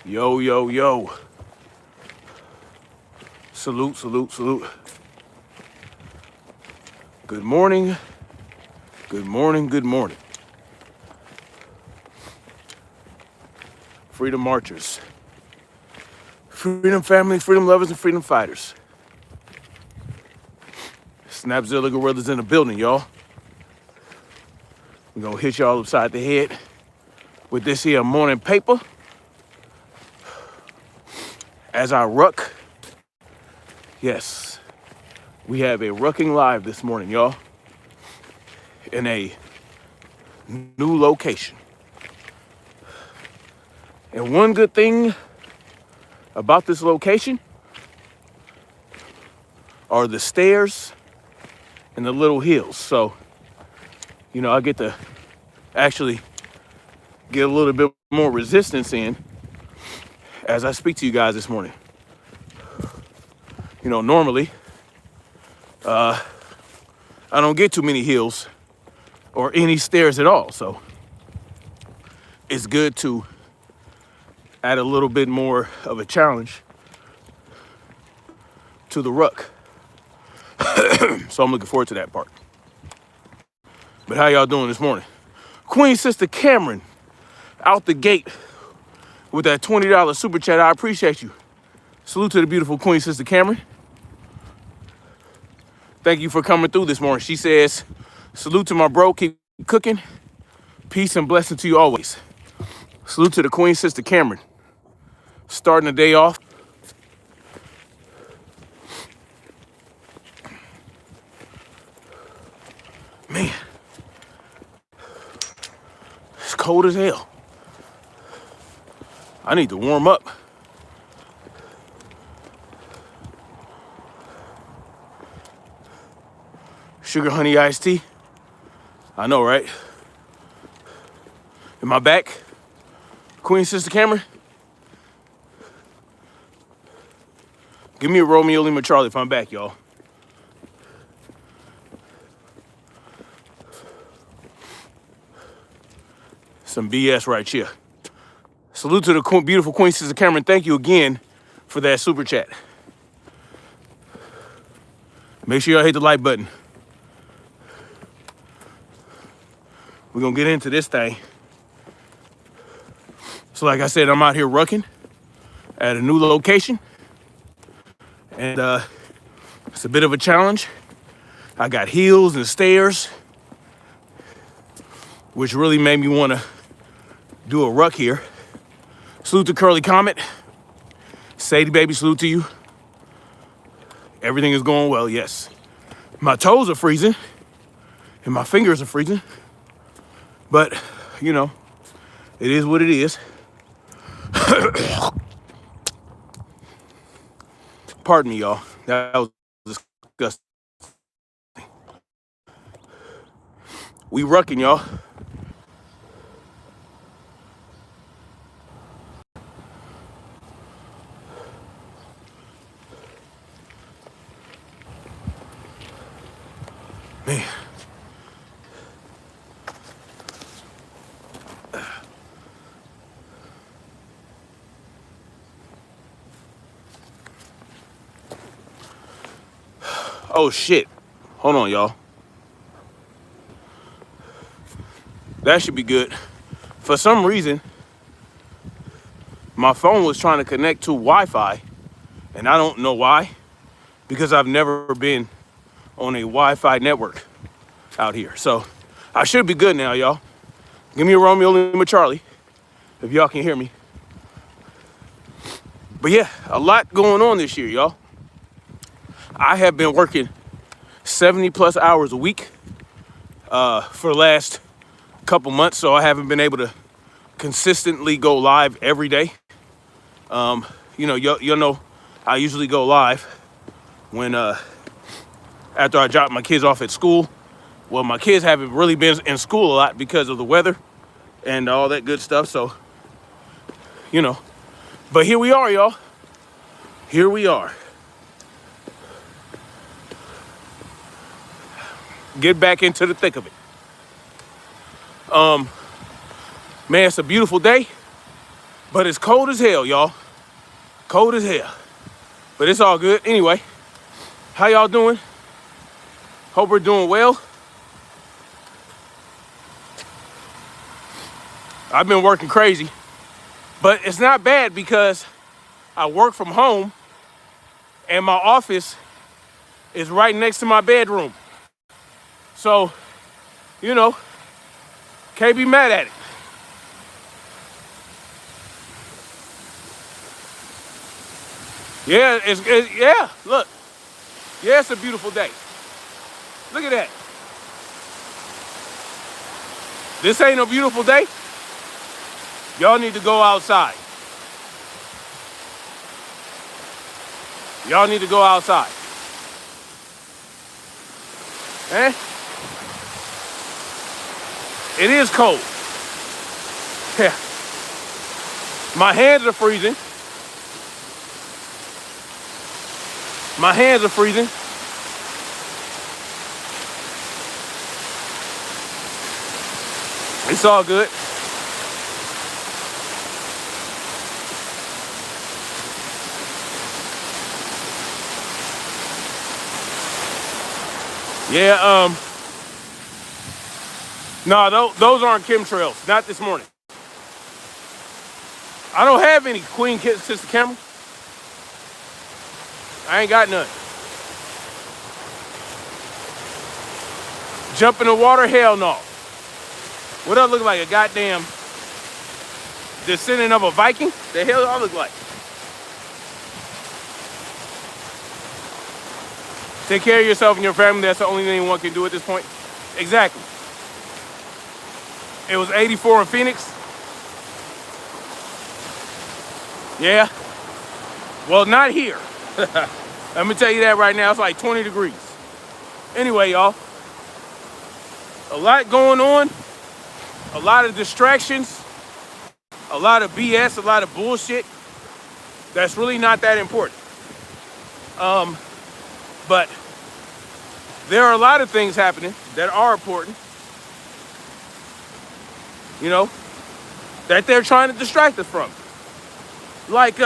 Yo, yo, yo. Salute, salute, salute. Good morning. Good morning, good morning. Freedom marchers. Freedom families, freedom lovers, and freedom fighters. Snapzilla gorillas in the building, y'all. We're gonna hit y'all upside the head with this here morning paper. As I ruck, yes, we have a Rucking live this morning, y'all, in a new location. And one good thing about this location are the stairs and the little hills. So, I get to actually get a little bit more resistance in as I speak to you guys this morning. Normally, I don't get too many hills or any stairs at all. So it's good to add a little bit more of a challenge to the ruck. So I'm looking forward to that part. But how y'all doing this morning? Queen Sister Cameron out the gate with that $20 super chat. I appreciate you. Salute to the beautiful Queen Sister Cameron. Thank you for coming through this morning. She says, salute to my bro, keep cooking. Peace and blessing to you always. Salute to the Queen Sister Cameron. Starting the day off. Man, it's cold as hell. I need to warm up. Sugar honey iced tea. I know, right? Am I back? Queen Sister Cameron? Give me a Romeo Lima Charlie if I'm back, y'all. Some BS right here. Salute to the beautiful Queen Sister Cameron. Thank you again for that super chat. Make sure y'all hit the like button. We're gonna get into this thing. So like I said, I'm out here rucking at a new location. And it's a bit of a challenge. I got hills and stairs, which really made me want to do a ruck here. Salute to Curly Comet. Sadie baby, salute to you. Everything is going well, yes. My toes are freezing and my fingers are freezing. But, it is what it is. Pardon me, y'all. That was disgusting. We rucking, y'all. Man. Oh shit. Hold on, y'all. That should be good. For some reason, my phone was trying to connect to Wi-Fi, and I don't know why, because I've never been on a Wi-Fi network out here. So I should be good now, y'all. Give me a Romeo Lima Charlie, if y'all can hear me. But yeah, a lot going on this year, y'all. I have been working 70 plus hours a week for the last couple months, so I haven't been able to consistently go live every day. You'll know I usually go live when after I drop my kids off at school. Well, my kids haven't really been in school a lot because of the weather and all that good stuff, so but here we are, y'all. Here we are. Get back into the thick of it. Man, it's a beautiful day. But it's cold as hell, y'all. Cold as hell. But it's all good. Anyway, how y'all doing? Hope we're doing well. I've been working crazy, but it's not bad because I work from home and my office is right next to my bedroom. So, you know, can't be mad at it. Yeah, yeah, look. Yeah, it's a beautiful day. Look at that. This ain't a beautiful day. Y'all need to go outside. Y'all need to go outside. Eh? It is cold. Yeah. My hands are freezing. My hands are freezing. It's all good. Yeah, no, those aren't chemtrails. Not this morning. I don't have any Queen Sister Cameron. I ain't got none. Jump in the water? Hell no. What I look like? A goddamn descendant of a Viking? The hell do I look like? Take care of yourself and your family. That's the only thing one can do at this point. Exactly. It was 84 in Phoenix. Yeah. Well, not here. Let me tell you that right now. It's like 20 degrees. Anyway, y'all. A lot going on. A lot of distractions. A lot of BS. A lot of bullshit. That's really not that important. But there are a lot of things happening that are important. You know, that they're trying to distract us from. Like,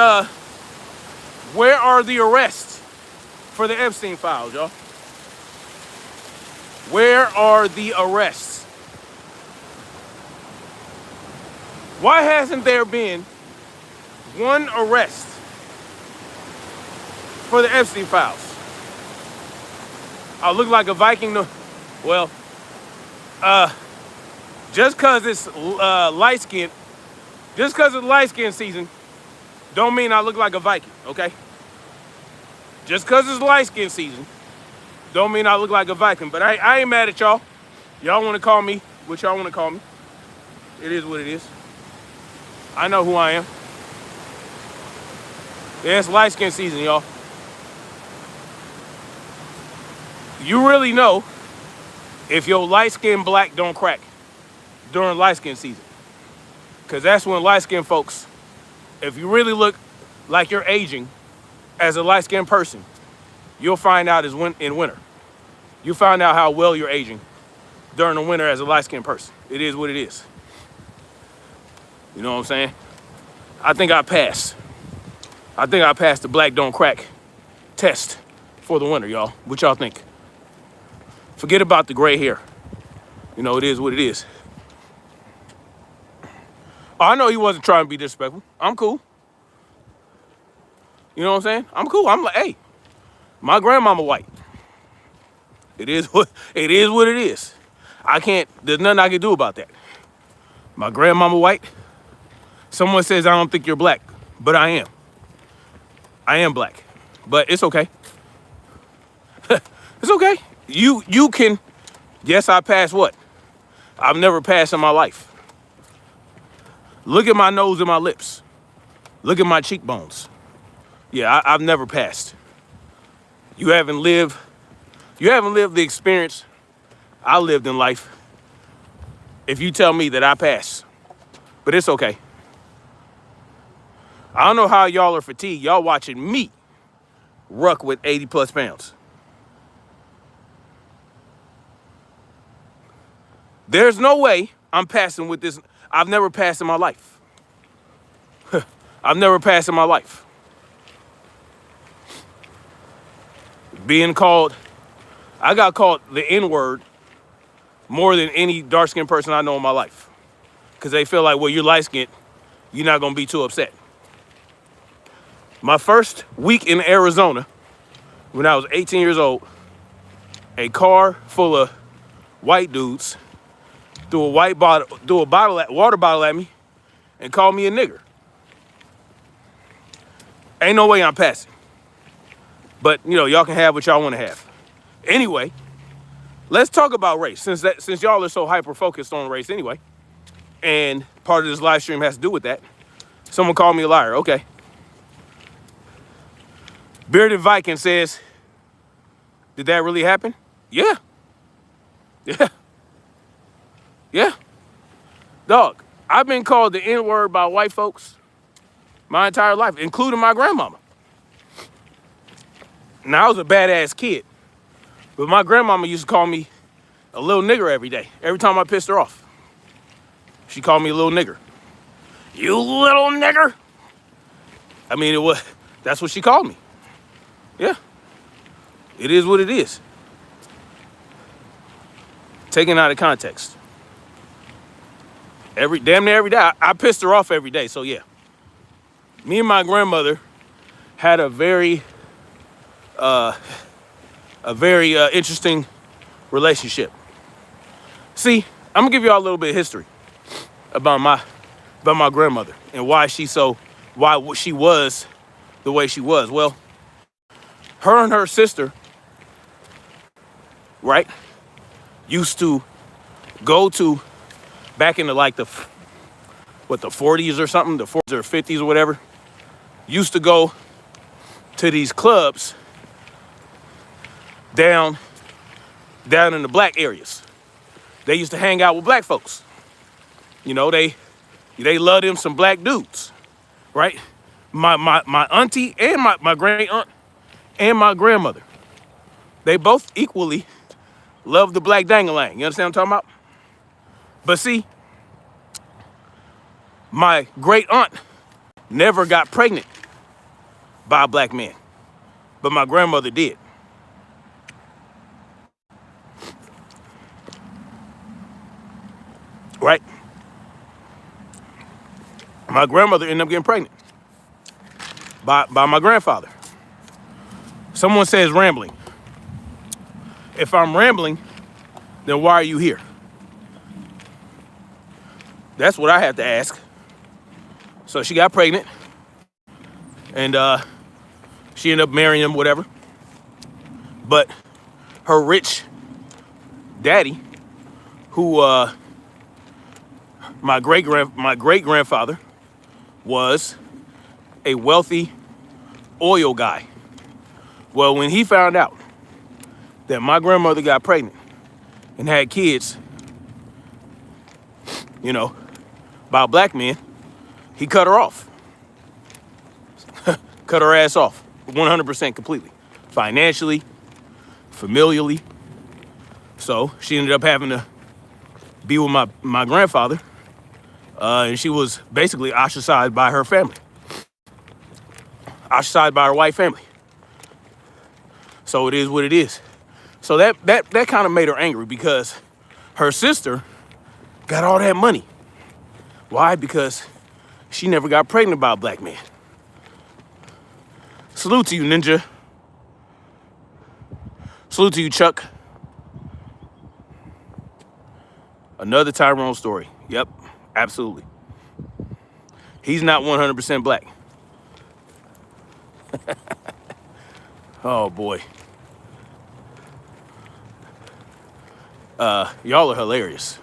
where are the arrests for the Epstein files, y'all? Where are the arrests? Why hasn't there been one arrest for the Epstein files? I look like a Viking. Well, just because it's light skin, just because it's light skin season, don't mean I look like a Viking, okay? Just because it's light skin season, don't mean I look like a Viking. But I ain't mad at y'all. Y'all want to call me what y'all want to call me. It is what it is. I know who I am. Yeah, it's light skin season, y'all. You really know if your light skin black don't crack during light skin season. Because that's when light skin folks, if you really look like you're aging as a light skinned person, you'll find out in winter. You find out how well you're aging during the winter as a light skinned person. It is what it is. You know what I'm saying? I think I passed. I think I passed the black don't crack test for the winter, y'all. What y'all think? Forget about the gray hair. You know, it is what it is. Oh, I know he wasn't trying to be disrespectful. I'm cool. You know what I'm saying? I'm cool. I'm like, hey, my grandmama white. It is what it is. There's nothing I can do about that. My grandmama white. Someone says I don't think you're black, but I am. I am black. But it's okay. It's okay. You can, yes, I passed what? I've never passed in my life. Look at my nose and my lips. Look at my cheekbones. Yeah, I've never passed. You haven't lived the experience I lived in life if you tell me that I passed. But it's okay. I don't know how y'all are fatigued. Y'all watching me ruck with 80 plus pounds. There's no way I'm passing with this. I've never passed in my life. I've never passed in my life. Being called, I got called the N-word more than any dark-skinned person I know in my life. Because they feel like, well, you're light-skinned, you're not going to be too upset. My first week in Arizona, when I was 18 years old, a car full of white dudes threw a water bottle at me and called me a nigger. Ain't no way I'm passing. But, you know, y'all can have what y'all want to have. Anyway, let's talk about race, since y'all are so hyper-focused on race anyway, and part of this live stream has to do with that. Someone called me a liar. Okay. Bearded Viking says, did that really happen? Yeah. Yeah. Yeah. Dog, I've been called the N-word by white folks my entire life, including my grandmama. Now, I was a badass kid, but my grandmama used to call me a little nigger every day. Every time I pissed her off, she called me a little nigger. You little nigger. I mean, that's what she called me. Yeah. It is what it is. Taken out of context. Damn near every day. I pissed her off every day, so yeah. Me and my grandmother had a very interesting relationship. See, I'm gonna give y'all a little bit of history about my grandmother and why she was the way she was. Well, her and her sister, right, used to go to, back into like the 40s or something, the 40s or 50s or whatever, used to go to these clubs down in the black areas. They used to hang out with black folks. You know, they love them some black dudes, right? My auntie and my great aunt and my grandmother, they both equally love the black dang-a-lang. You understand what I'm talking about? But see, my great aunt never got pregnant by a black man, but my grandmother did. Right? My grandmother ended up getting pregnant by my grandfather. Someone says rambling. If I'm rambling, then why are you here? That's what I have to ask. So she got pregnant, and she ended up marrying him, whatever. But her rich daddy, who my great grandfather was a wealthy oil guy. Well, when he found out that my grandmother got pregnant and had kids, you know, by a black man, he cut her off. Cut her ass off 100% completely. Financially, familially. So she ended up having to be with my grandfather. And she was basically ostracized by her family. Ostracized by her white family. So it is what it is. So that kind of made her angry because her sister got all that money. Why? Because she never got pregnant by a black man. Salute to you, Ninja. Salute to you, Chuck. Another Tyrone story. Yep, absolutely. He's not 100% black. Oh, boy. Y'all are hilarious.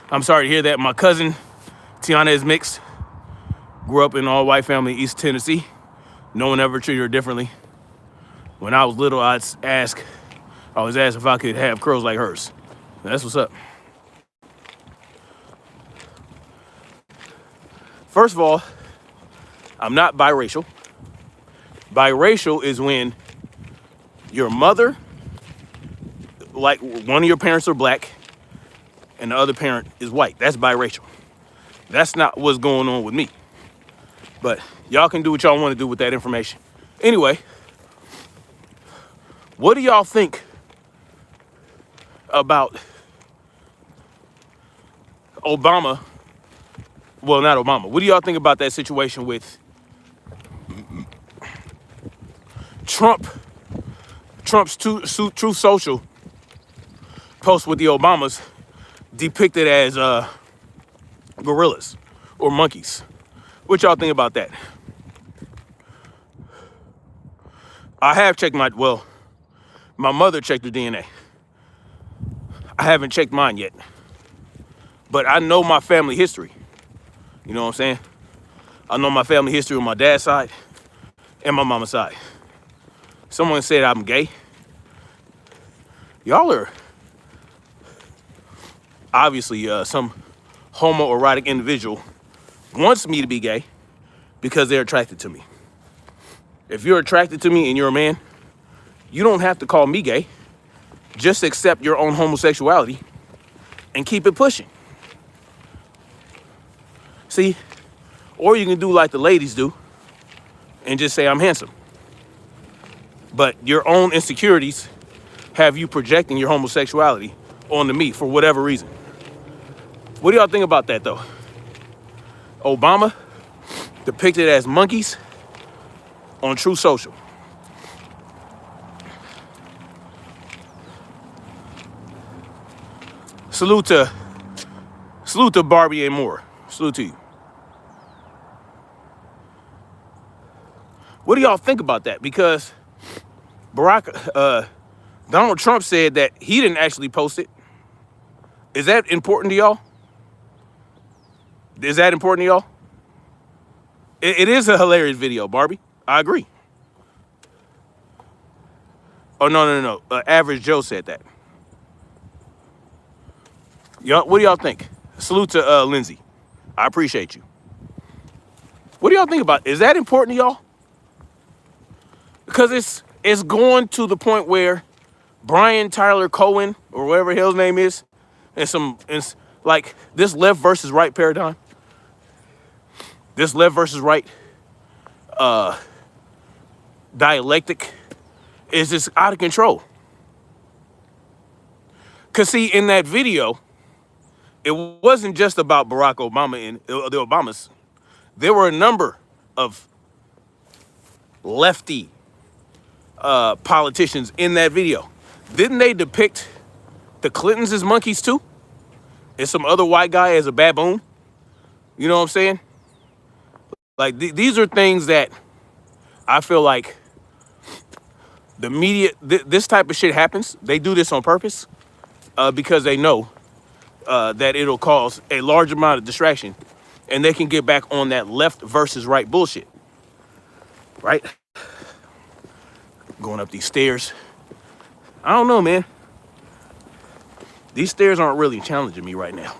I'm sorry to hear that. My cousin, Tiana, is mixed. Grew up in an all-white family in East Tennessee. No one ever treated her differently. When I was little, I always asked if I could have curls like hers. That's what's up. First of all, I'm not biracial. Biracial is when your mother, like one of your parents are black and the other parent is white. That's biracial. That's not what's going on with me. But y'all can do what y'all want to do with that information. Anyway, what do y'all think about Obama? Well, not Obama. What do y'all think about that situation with Trump? Trump's Truth Social post with the Obamas depicted as gorillas or monkeys. What y'all think about that? I have checked my mother checked her DNA. I haven't checked mine yet. But I know my family history. You know what I'm saying? I know my family history on my dad's side and my mama's side. Someone said I'm gay. Y'all are obviously some homoerotic individual wants me to be gay because they're attracted to me. If you're attracted to me and you're a man, you don't have to call me gay. Just accept your own homosexuality and keep it pushing. See? Or you can do like the ladies do and just say I'm handsome. But your own insecurities have you projecting your homosexuality onto me for whatever reason. What do y'all think about that, though? Obama depicted as monkeys on Truth Social. Salute to Barbie and Moore. Salute to you. What do y'all think about that? Because Donald Trump said that he didn't actually post it. Is that important to y'all? Is that important to y'all? It is a hilarious video, Barbie. I agree. Oh, no. Average Joe said that. Y'all, what do y'all think? Salute to Lindsay. I appreciate you. What do y'all think about it? Is that important to y'all? Because it's going to the point where Brian Tyler Cohen, or whatever his name is, and like this left versus right paradigm, this left versus right dialectic is just out of control. Because see, in that video, it wasn't just about Barack Obama and the Obamas. There were a number of lefty politicians in that video. Didn't they depict the Clintons as monkeys too? And some other white guy as a baboon? You know what I'm saying? Like, these are things that I feel like the media, this type of shit happens. They do this on purpose because they know that it'll cause a large amount of distraction and they can get back on that left versus right bullshit. Right? Going up these stairs. I don't know, man. These stairs aren't really challenging me right now.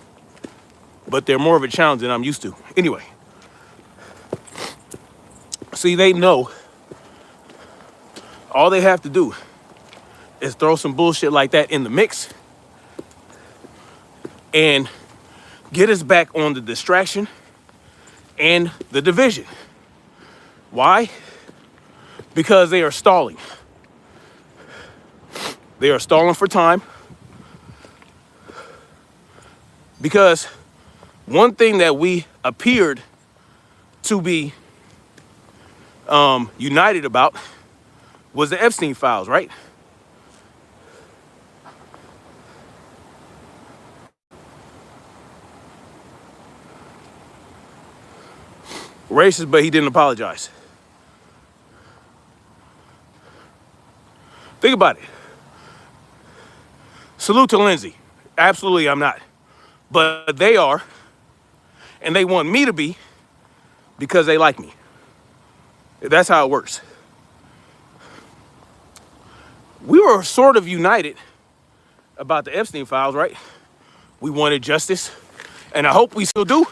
But they're more of a challenge than I'm used to. Anyway. See, they know all they have to do is throw some bullshit like that in the mix and get us back on the distraction and the division. Why? Because they are stalling. They are stalling for time. Because one thing that we appeared to be united about was the Epstein files, right? Racist, but he didn't apologize. Think about it. Salute to Lindsay. Absolutely, I'm not. But they are, and they want me to be because they like me. That's how it works. We were sort of united about the Epstein files, right? We wanted justice, and I hope we still do.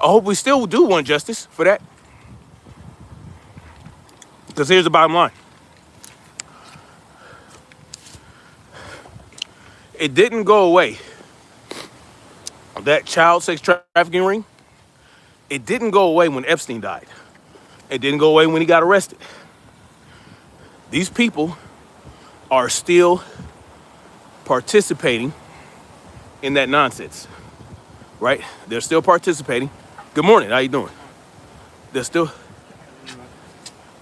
I hope we still do want justice for that. Because here's the bottom line. It didn't go away. That child sex trafficking ring, It didn't go away when Epstein died. It didn't go away when he got arrested. These people are still participating in that nonsense, right? They're still participating. Good morning, how you doing? They're still,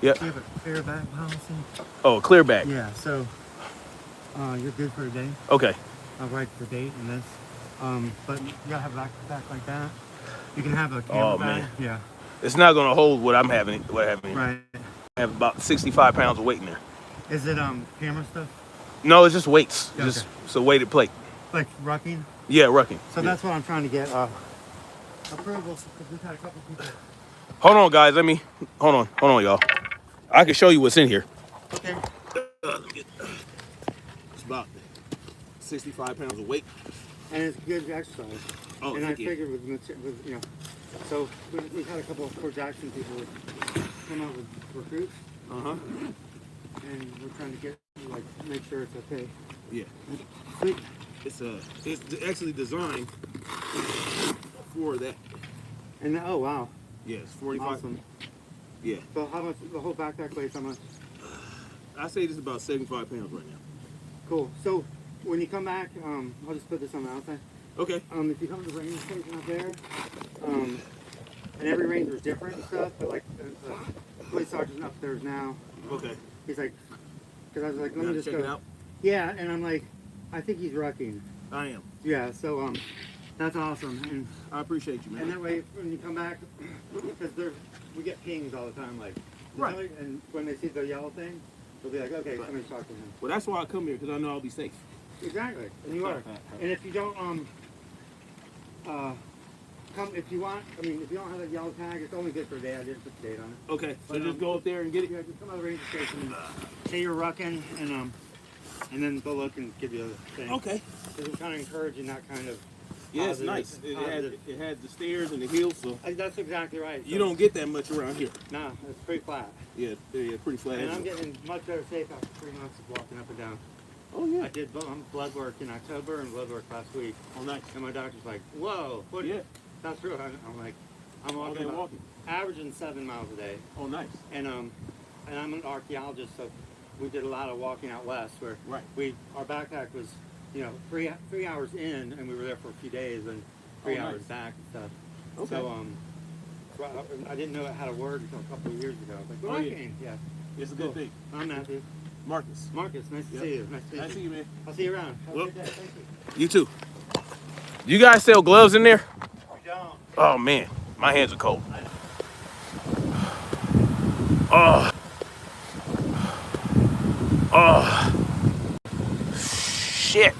yeah. You have a clear back policy? Oh, a clear back. Yeah, so you're good for a day. Okay. I'll write the date and this. But you gotta have a back like that. You can have a camera bag. Man. Yeah. It's not gonna hold what I'm having. Right. I have about 65 pounds of weight in there. Is it camera stuff? No, it's just weights. Okay. Just it's a weighted plate. Like rucking? Yeah, rucking. So yeah. That's what I'm trying to get approval, because we've had a couple people. Hold on, guys. Hold on, y'all. I can show you what's in here. Okay. It's about 65 pounds of weight. And it's good exercise. Oh, and I figured with you know, so we've had a couple of Fort Jackson people come out with recruits. And we're trying to get make sure it's okay. Yeah. Sweet. It's actually designed for that. And oh wow. Yeah, it's 45. Awesome. Yeah. So how much the whole backpack weighs? How much? I say this is about 75 pounds right now. Cool. So when you come back, I'll just put this on the outside. Okay. If you come to the ranger station up there, and every ranger is different and stuff, but like the police sergeant up there now. Okay. He's like, because I was like, let me just check go. it out. Yeah, and I'm like, I think he's Rucking. I am. Yeah, so that's awesome. And I appreciate you, man. And that way, when you come back, because we get pings all the time, like, right. And when they see the yellow thing, they'll be like, okay, right. somebody's talking to him. Well, that's why I come here, because I know I'll be safe. Exactly, and you are. And if you don't, if you want, if you don't have that yellow tag, it's only good for a day. I didn't put the date on it. Okay, so just go up there and get it? Yeah, just come out of the ranger station and say you're Rucking, and then they'll look and give you a thing. Okay. Because we're kind of encouraging that kind of. Yeah, it's nice. It has the stairs and the hills, so. That's exactly right. You don't get that much around here. No, it's pretty flat. Yeah, pretty flat. And I'm getting much better shape after 3 months of walking up and down. Oh, yeah. I did blood work in October and blood work last week. Oh, nice. And my doctor's like, whoa, what? Yeah. That's true. I'm like, I'm walking, averaging 7 miles a day. Oh, nice. And I'm an archaeologist, so we did a lot of walking out west where our backpack was, 3 hours in, and we were there for a few days, and 3 hours back and stuff. Okay. So I didn't know how to word until a couple of years ago. I was like, Rucking. Yeah. It's a good thing. I'm Matthew. Marcus, nice to see you. Nice to see you, man. I'll see you around. Have a good day. Thank you. You too. You guys sell gloves in there? We don't. Oh man, my hands are cold. Oh. Shit.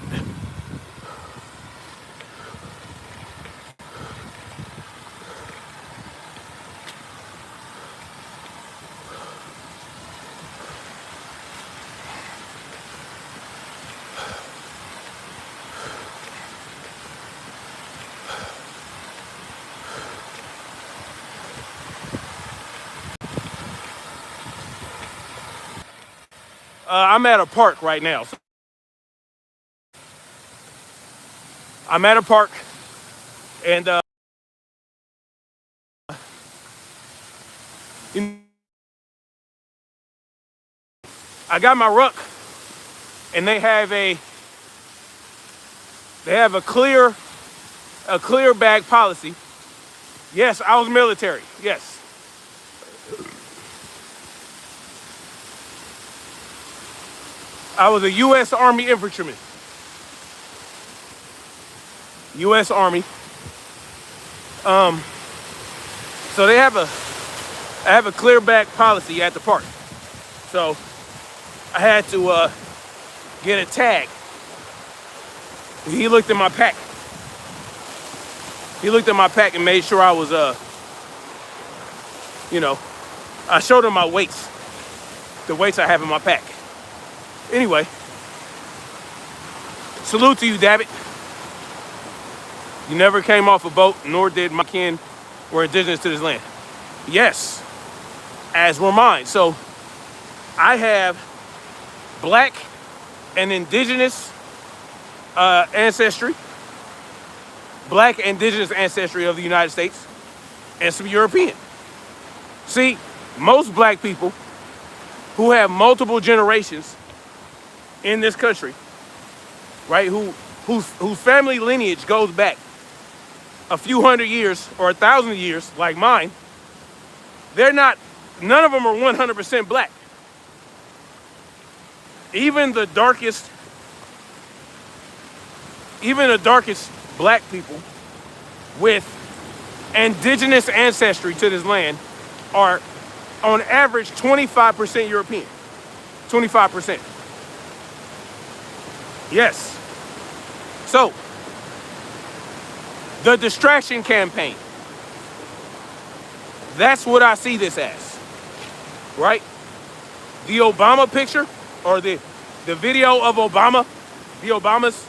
I'm at a park right now. I'm at a park, and I got my ruck, and they have a clear bag policy. Yes, I was military. Yes. I was a U.S. Army infantryman. U.S. Army. So I have a clear back policy at the park. So I had to get a tag. He looked at my pack. He looked at my pack and made sure I was, I showed him my weights, the weights I have in my pack. Anyway, salute to you, Dabbit. You never came off a boat, nor did my kin were indigenous to this land. Yes, as were mine. So I have black and indigenous ancestry, black and indigenous ancestry of the United States. and some European. See, most black people who have multiple generations in this country, right, whose family lineage goes back a few hundred years or 1,000 years, like mine, none of them are 100% black. Even the darkest black people with indigenous ancestry to this land are on average 25% European. 25%. Yes. So, the distraction campaign. That's what I see this as. Right? The Obama picture, or the video of Obama, the Obamas,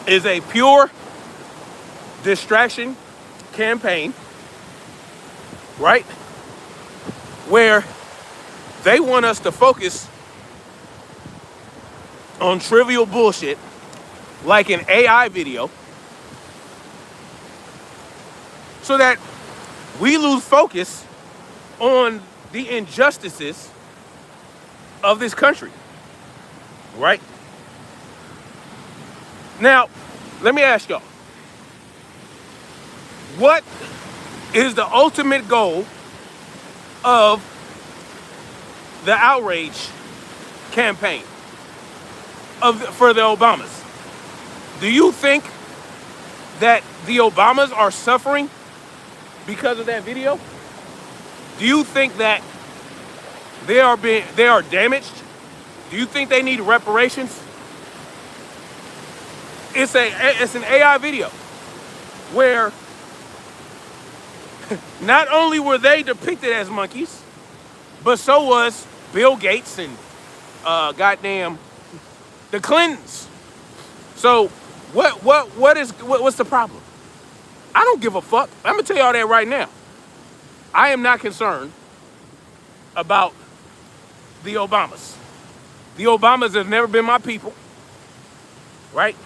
is a pure distraction campaign, right? Where they want us to focus on trivial bullshit like an AI video so that we lose focus on the injustices of this country, right? Now, let me ask y'all, what is the ultimate goal of the outrage campaign for the Obamas? Do you think that the Obamas are suffering because of that video? Do you think that they are damaged? Do you think they need reparations? It's an AI video where not only were they depicted as monkeys, but so was Bill Gates and goddamn the Clintons. So what's the problem? I don't give a fuck. I'm gonna tell y'all that right now. I am not concerned about the Obamas. The Obamas have never been my people, right?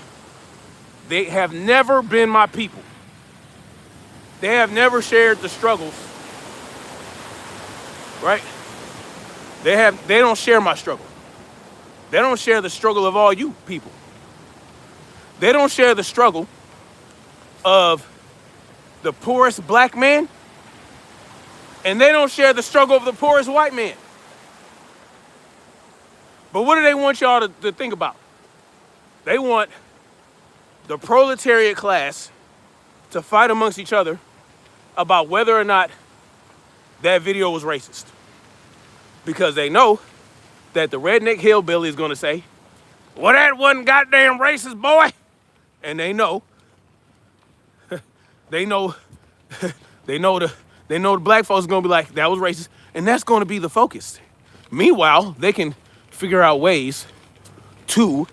They have never been my people. They have never shared the struggles, right? They don't share my struggle. They don't share the struggle of all you people. They don't share the struggle of the poorest black man, and they don't share the struggle of the poorest white man. But what do they want y'all to think about? They want the proletariat class to fight amongst each other about whether or not that video was racist. Because they know that the redneck hillbilly is going to say, well, that wasn't goddamn racist, boy. And they know the black folks are going to be like, that was racist. And that's going to be the focus. Meanwhile, they can figure out ways to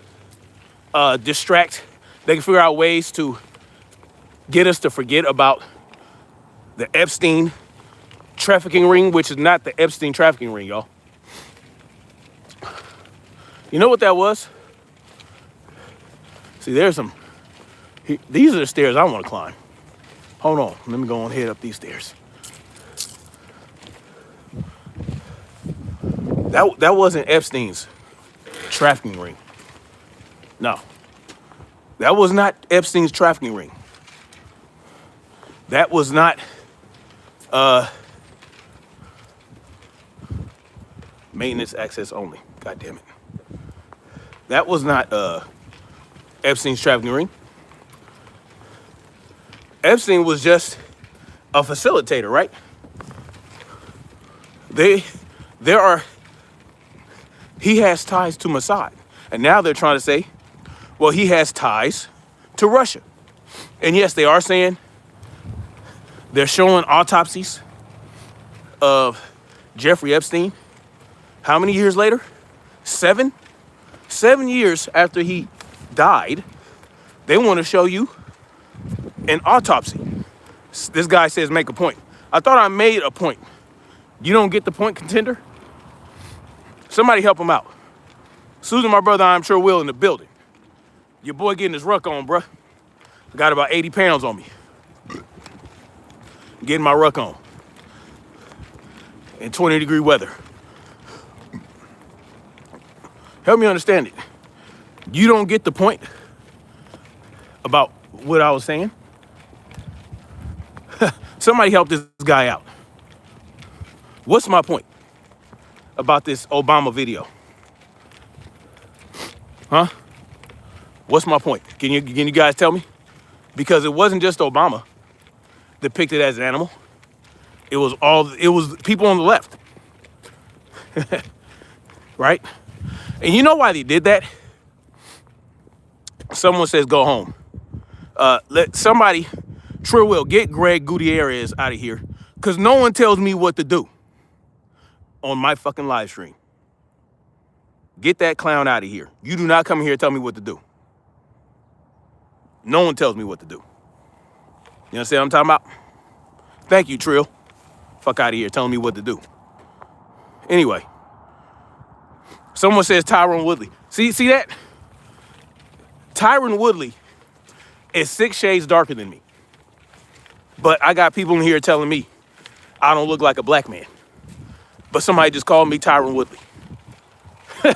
distract. They can figure out ways to get us to forget about the Epstein trafficking ring, which is not the Epstein trafficking ring, y'all. You know what that was? See, these are the stairs I want to climb. Hold on, let me go on head up these stairs. That wasn't Epstein's trafficking ring. No. That was not Epstein's trafficking ring. That was not maintenance access only. God damn it. That was not Epstein's trafficking ring. Epstein was just a facilitator, right? He has ties to Mossad. And now they're trying to say, well, he has ties to Russia. And yes, they are saying, they're showing autopsies of Jeffrey Epstein. How many years later? 7? 7 years after he died, they want to show you an autopsy. This guy says, make a point. I thought I made a point. You don't get the point, contender? Somebody help him out. Susan, my brother, I'm sure will in the building. Your boy getting his ruck on, bruh. I got about 80 pounds on me. Getting my ruck on. In 20-degree weather. Help me understand it. You don't get the point about what I was saying? Somebody help this guy out. What's my point about this Obama video? Huh? What's my point? Can you guys tell me? Because it wasn't just Obama depicted as an animal. It was people on the left. Right? And you know why they did that? Someone says go home. Let somebody, Trill Will, get Greg Gutierrez out of here. Because no one tells me what to do on my fucking live stream. Get that clown out of here. You do not come here and tell me what to do. No one tells me what to do. You understand what I'm talking about? Thank you, Trill. Fuck out of here telling me what to do. Anyway. Someone says Tyron Woodley. See that? Tyron Woodley is 6 shades darker than me. But I got people in here telling me I don't look like a black man. But somebody just called me Tyron Woodley. See,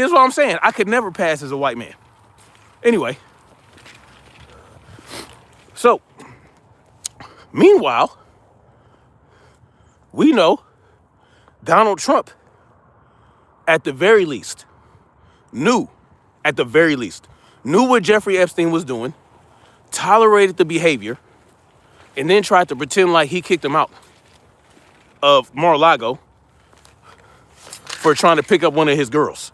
that's what I'm saying. I could never pass as a white man. Anyway. So, meanwhile, we know Donald Trump, at the very least, knew what Jeffrey Epstein was doing, tolerated the behavior, and then tried to pretend like he kicked him out of Mar-a-Lago for trying to pick up one of his girls.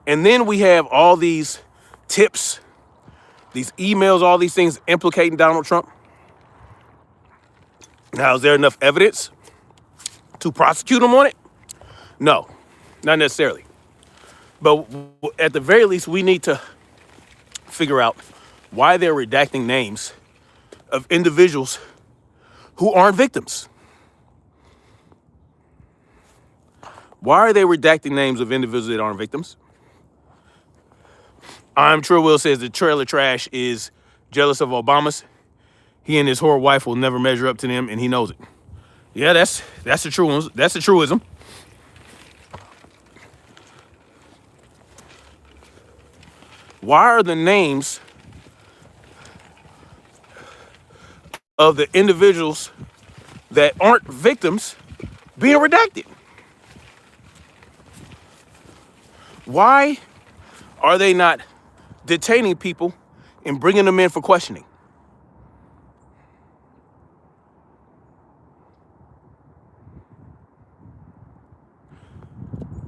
And then we have all these tips, these emails, all these things implicating Donald Trump. Now, is there enough evidence to prosecute him on it? No, not necessarily. But at the very least, we need to figure out why they're redacting names of individuals who aren't victims. Why are they redacting names of individuals that aren't victims? I'm Trill Will says the trailer trash is jealous of Obama's. He and his whore wife will never measure up to them, and he knows it. Yeah, that's the truism. That's the truism. Why are the names of the individuals that aren't victims being redacted? Why are they not detaining people and bringing them in for questioning?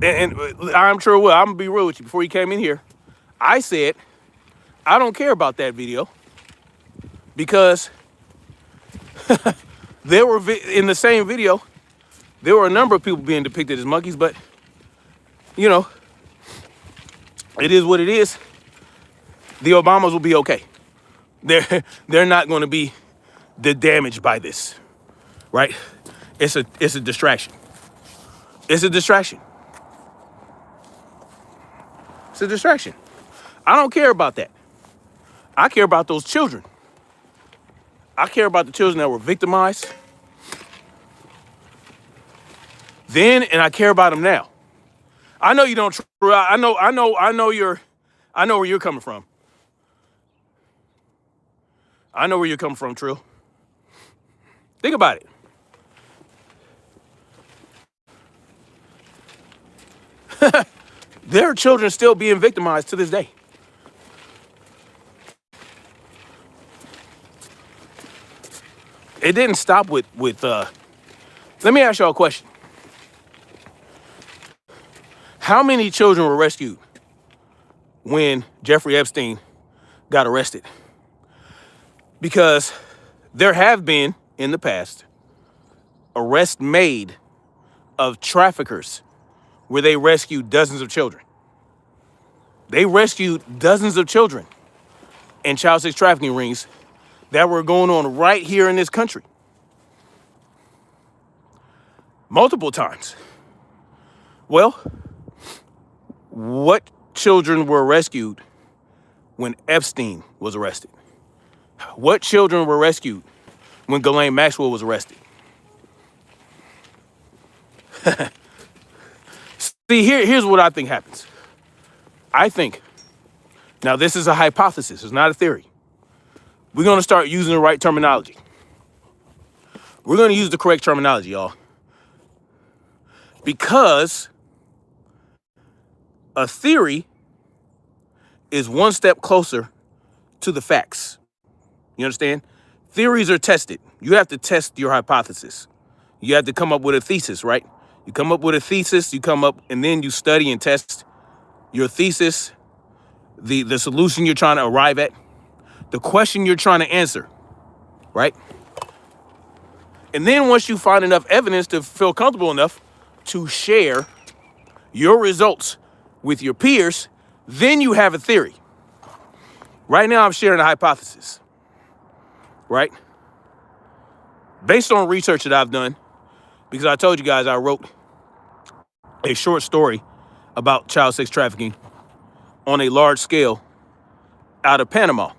And I'm sure, well, I'm gonna be real with you. Before you came in here, I said, I don't care about that video because there were, in the same video, there were a number of people being depicted as monkeys, but, you know, it is what it is. The Obamas will be okay. They're not going to be damaged by this, right? It's a distraction. It's a distraction. It's a distraction. I don't care about that. I care about those children. I care about the children that were victimized then, and I care about them now. I know you don't. I know where you're coming from. I know where you're coming from, Trill. Think about it. There are children still being victimized to this day. It didn't stop with let me ask y'all a question. How many children were rescued when Jeffrey Epstein got arrested? Because there have been, in the past, arrests made of traffickers where they rescued dozens of children. They rescued dozens of children in child sex trafficking rings that were going on right here in this country. Multiple times. Well, what children were rescued when Epstein was arrested? What children were rescued when Ghislaine Maxwell was arrested? See, here's what I think happens. I think, now this is a hypothesis, it's not a theory. We're going to start using the right terminology. We're going to use the correct terminology, y'all. Because a theory is one step closer to the facts. You understand? Theories are tested. You have to test your hypothesis. You have to come up with a thesis, right? You come up with a thesis, and then you study and test your thesis, the solution you're trying to arrive at, the question you're trying to answer, right? And then once you find enough evidence to feel comfortable enough to share your results with your peers, then you have a theory. Right now, I'm sharing a hypothesis, right? Based on research that I've done, because I told you guys I wrote a short story about child sex trafficking on a large scale out of Panama.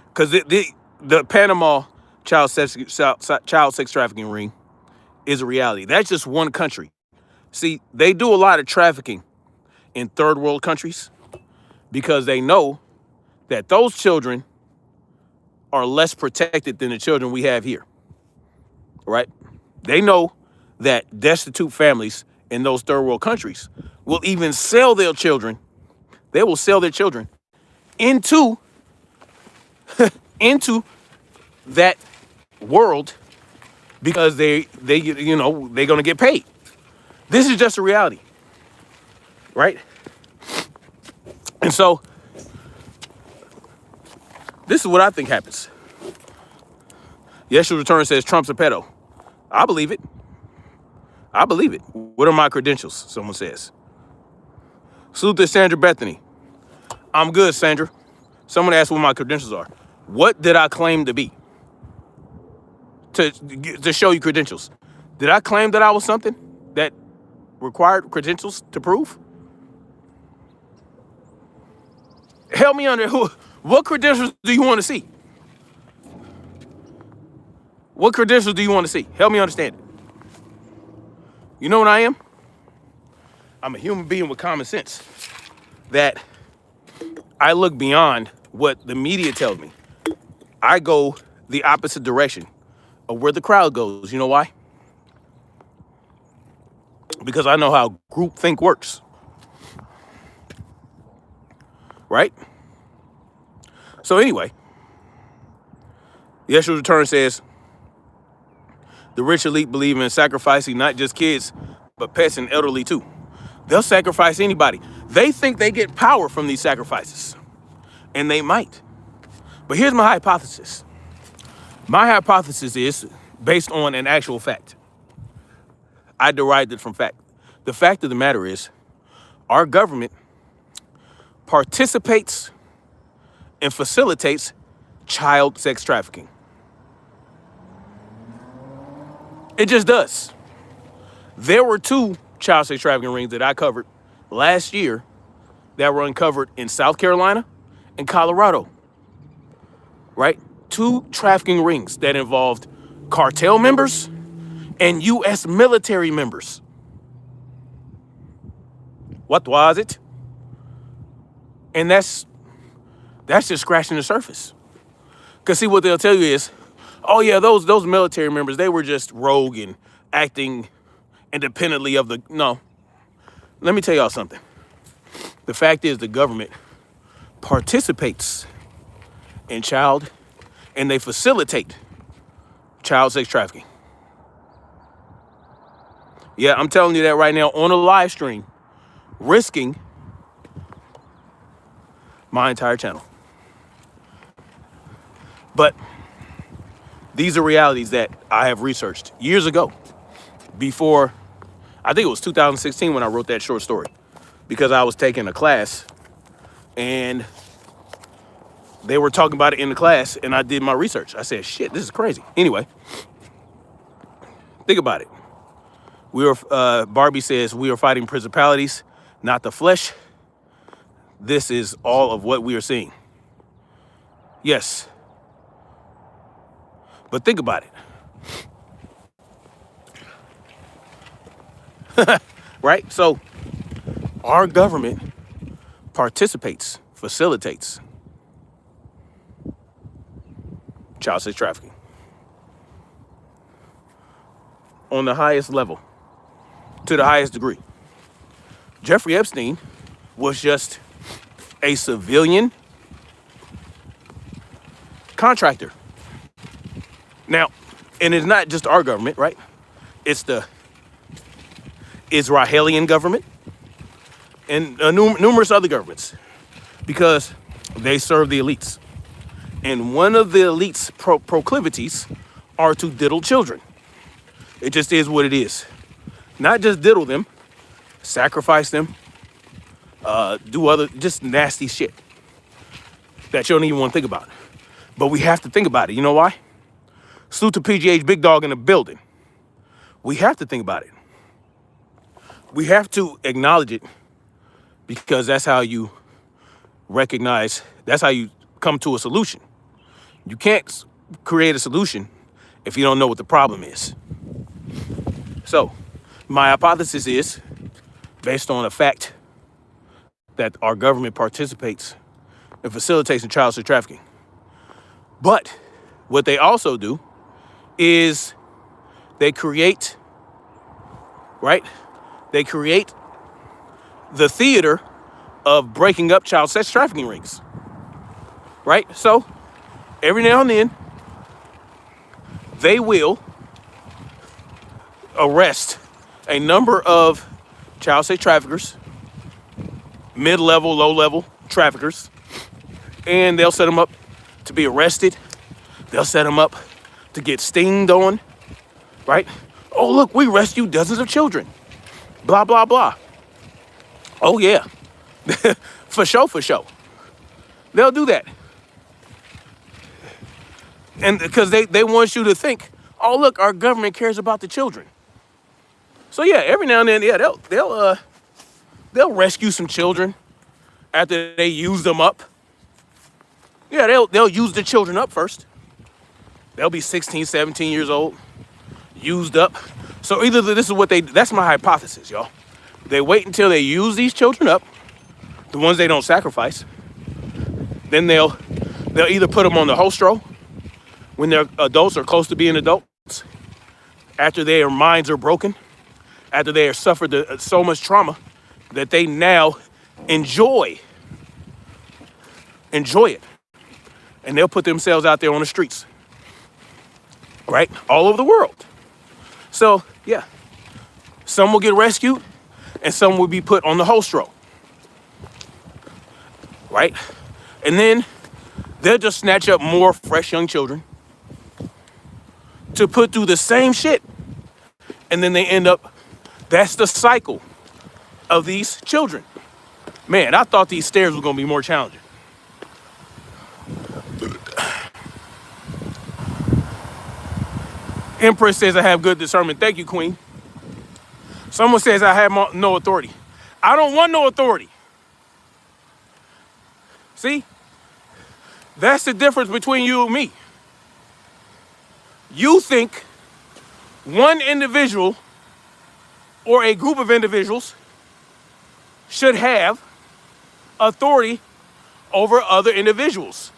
Because the Panama child sex trafficking ring is a reality. That's just one country. See, they do a lot of trafficking in third world countries because they know that those children are less protected than the children we have here, right? They know that destitute families in those third world countries will even sell their children. They will sell their children into that world because they're going to get paid. This is just a reality, right? And so this is what I think happens. Yeshua Return says Trump's a pedo. I believe it. I believe it. What are my credentials? Someone says. Salute to Sandra Bethany. I'm good, Sandra. Someone asked what my credentials are. What did I claim to be? To show you credentials. Did I claim that I was something that required credentials to prove? Help me under what credentials do you want to see? What credentials do you want to see? Help me understand it. You know what I am? I'm a human being with common sense. That I look beyond what the media tells me. I go the opposite direction of where the crowd goes. You know why? Because I know how groupthink works. Right? So anyway, Yeshua's Return says, the rich elite believe in sacrificing not just kids, but pets and elderly too. They'll sacrifice anybody. They think they get power from these sacrifices. And they might. But here's my hypothesis. My hypothesis is based on an actual fact. I derived it from fact. The fact of the matter is, our government participates and facilitates child sex trafficking. It just does. There were 2 child sex trafficking rings that I covered last year that were uncovered in South Carolina and Colorado, right? 2 trafficking rings that involved cartel members and U.S. military members. What was it? And that's just scratching the surface. Because see, what they'll tell you is, oh yeah, those military members, they were just rogue and acting independently of the... No. Let me tell y'all something. The fact is the government participates in and they facilitate child sex trafficking. Yeah, I'm telling you that right now on a live stream, risking my entire channel. But these are realities that I have researched years ago, before, I think it was 2016 when I wrote that short story, because I was taking a class and they were talking about it in the class and I did my research. I said, shit, this is crazy. Anyway, think about it. Barbie says, we are fighting principalities, not the flesh. this is all of what we are seeing. Yes. But think about it. Right? So our government participates, facilitates child sex trafficking on the highest level, to the highest degree. Jeffrey Epstein was just a civilian contractor. Now, and it's not just our government, right? It's the Israeli government and numerous other governments, because they serve the elites. And one of the elites' proclivities are to diddle children. It just is what it is. Not just diddle them, sacrifice them, do other just nasty shit that you don't even want to think about. But we have to think about it. You know why? Salute to PGH Big Dog in the building. We have to think about it. We have to acknowledge it, because that's how you recognize, that's how you come to a solution. You can't create a solution if you don't know what the problem is. So, my hypothesis is, based on the fact that our government participates and facilitates in child sex trafficking. But what they also do is they create, right? They create the theater of breaking up child sex trafficking rings, right? So every now and then, they will arrest a number of child sex traffickers, mid-level, low-level traffickers, and they'll set them up to be arrested. They'll set them up to get stinged on, right? Oh, look, we rescued dozens of children. Blah, blah, blah. Oh, yeah. For sure, for sure. They'll do that. And because they want you to think, oh, look, our government cares about the children. So, yeah, every now and then, yeah, they'll rescue some children after they use them up. Yeah, they'll use the children up first. They'll be 16, 17 years old, used up. So either this is what that's my hypothesis, y'all. They wait until they use these children up, the ones they don't sacrifice. Then they'll either put them on the hostro when they're adults or close to being adults, after their minds are broken, after they have suffered so much trauma that they now enjoy it. And they'll put themselves out there on the streets, right? All over the world. So, yeah, some will get rescued and some will be put on the hostro, right? And then they'll just snatch up more fresh young children to put through the same shit. And then they end up, that's the cycle of these children. Man, I thought these stairs were gonna be more challenging. Empress says I have good discernment. Thank you, Queen. Someone says I have no authority. I don't want no authority. See? That's the difference between you and me. You think one individual or a group of individuals should have authority over other individuals.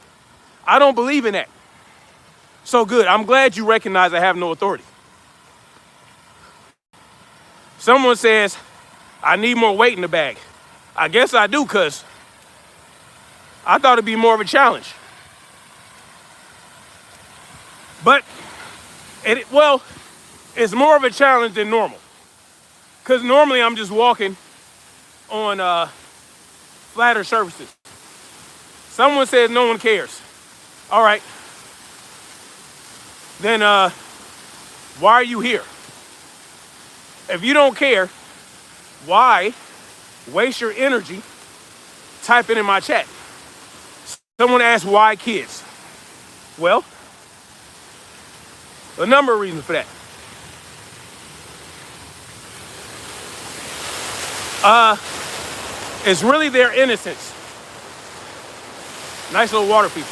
I don't believe in that. So good. I'm glad you recognize I have no authority. Someone says, I need more weight in the bag. I guess I do, because I thought it'd be more of a challenge. But, it's more of a challenge than normal. Because normally I'm just walking on flatter surfaces. Someone says no one cares. All right. Then why are you here? If you don't care, why waste your energy typing in my chat? Someone asked why kids. Well, a number of reasons for that. It's really their innocence. Nice little water feature.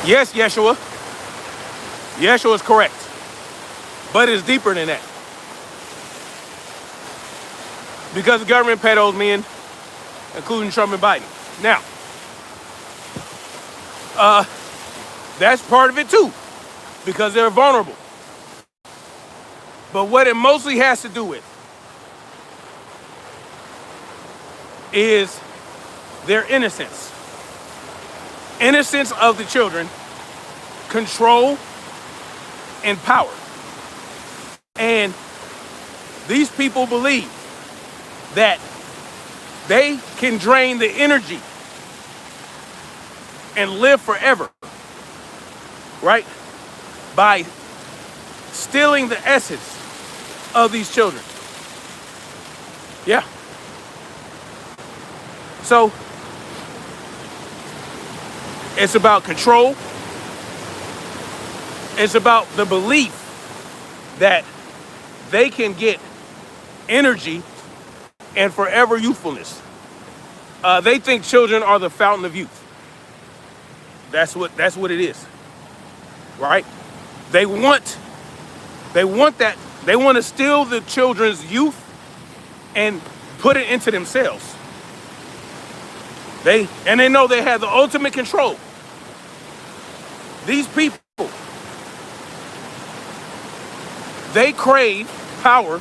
Yes, Yeshua. Yeshua is correct. But it's deeper than that. Because the government paid those men, including Trump and Biden. Now, that's part of it too, because they're vulnerable. But what it mostly has to do with is their innocence. Innocence of the children, control, and power. And these people believe that they can drain the energy and live forever, right? By stealing the essence of these children. Yeah. So, it's about control. It's about the belief that they can get energy and forever youthfulness. They think children are the fountain of youth. That's what it is, right? They want that. They want to steal the children's youth and put it into themselves. They know they have the ultimate control. These people, they crave power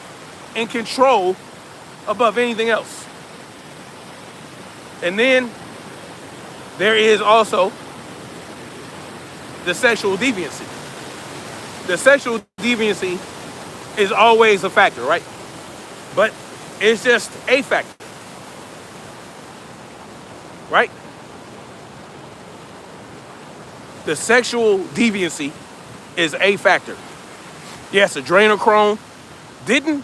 and control above anything else. And then there is also the sexual deviancy. The sexual deviancy is always a factor, right? But it's just a factor, right? The sexual deviancy is a factor. Yes, adrenochrome. Didn't,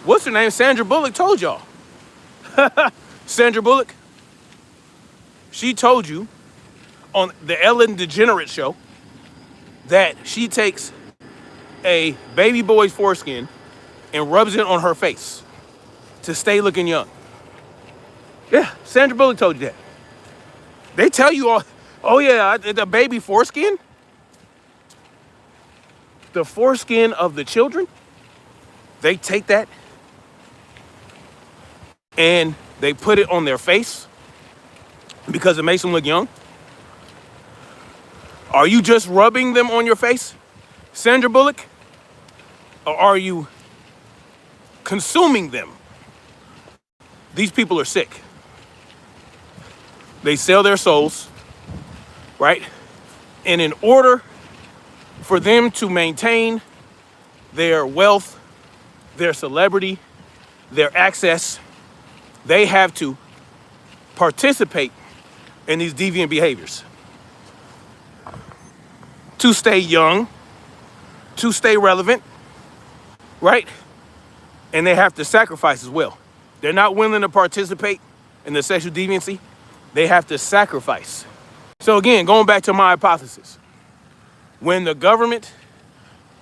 what's her name? Sandra Bullock told y'all. Sandra Bullock. She told you on the Ellen DeGeneres show that she takes a baby boy's foreskin and rubs it on her face to stay looking young. Yeah, Sandra Bullock told you that. They tell you all, oh yeah, the baby foreskin? The foreskin of the children, they take that and they put it on their face because it makes them look young. Are you just rubbing them on your face, Sandra Bullock? Or are you consuming them? These people are sick. They sell their souls, right? And in order for them to maintain their wealth, their celebrity, their access, they have to participate in these deviant behaviors to stay young, to stay relevant, right? And they have to sacrifice as well. They're not willing to participate in the sexual deviancy. They have to sacrifice. So again, going back to my hypothesis, when the government,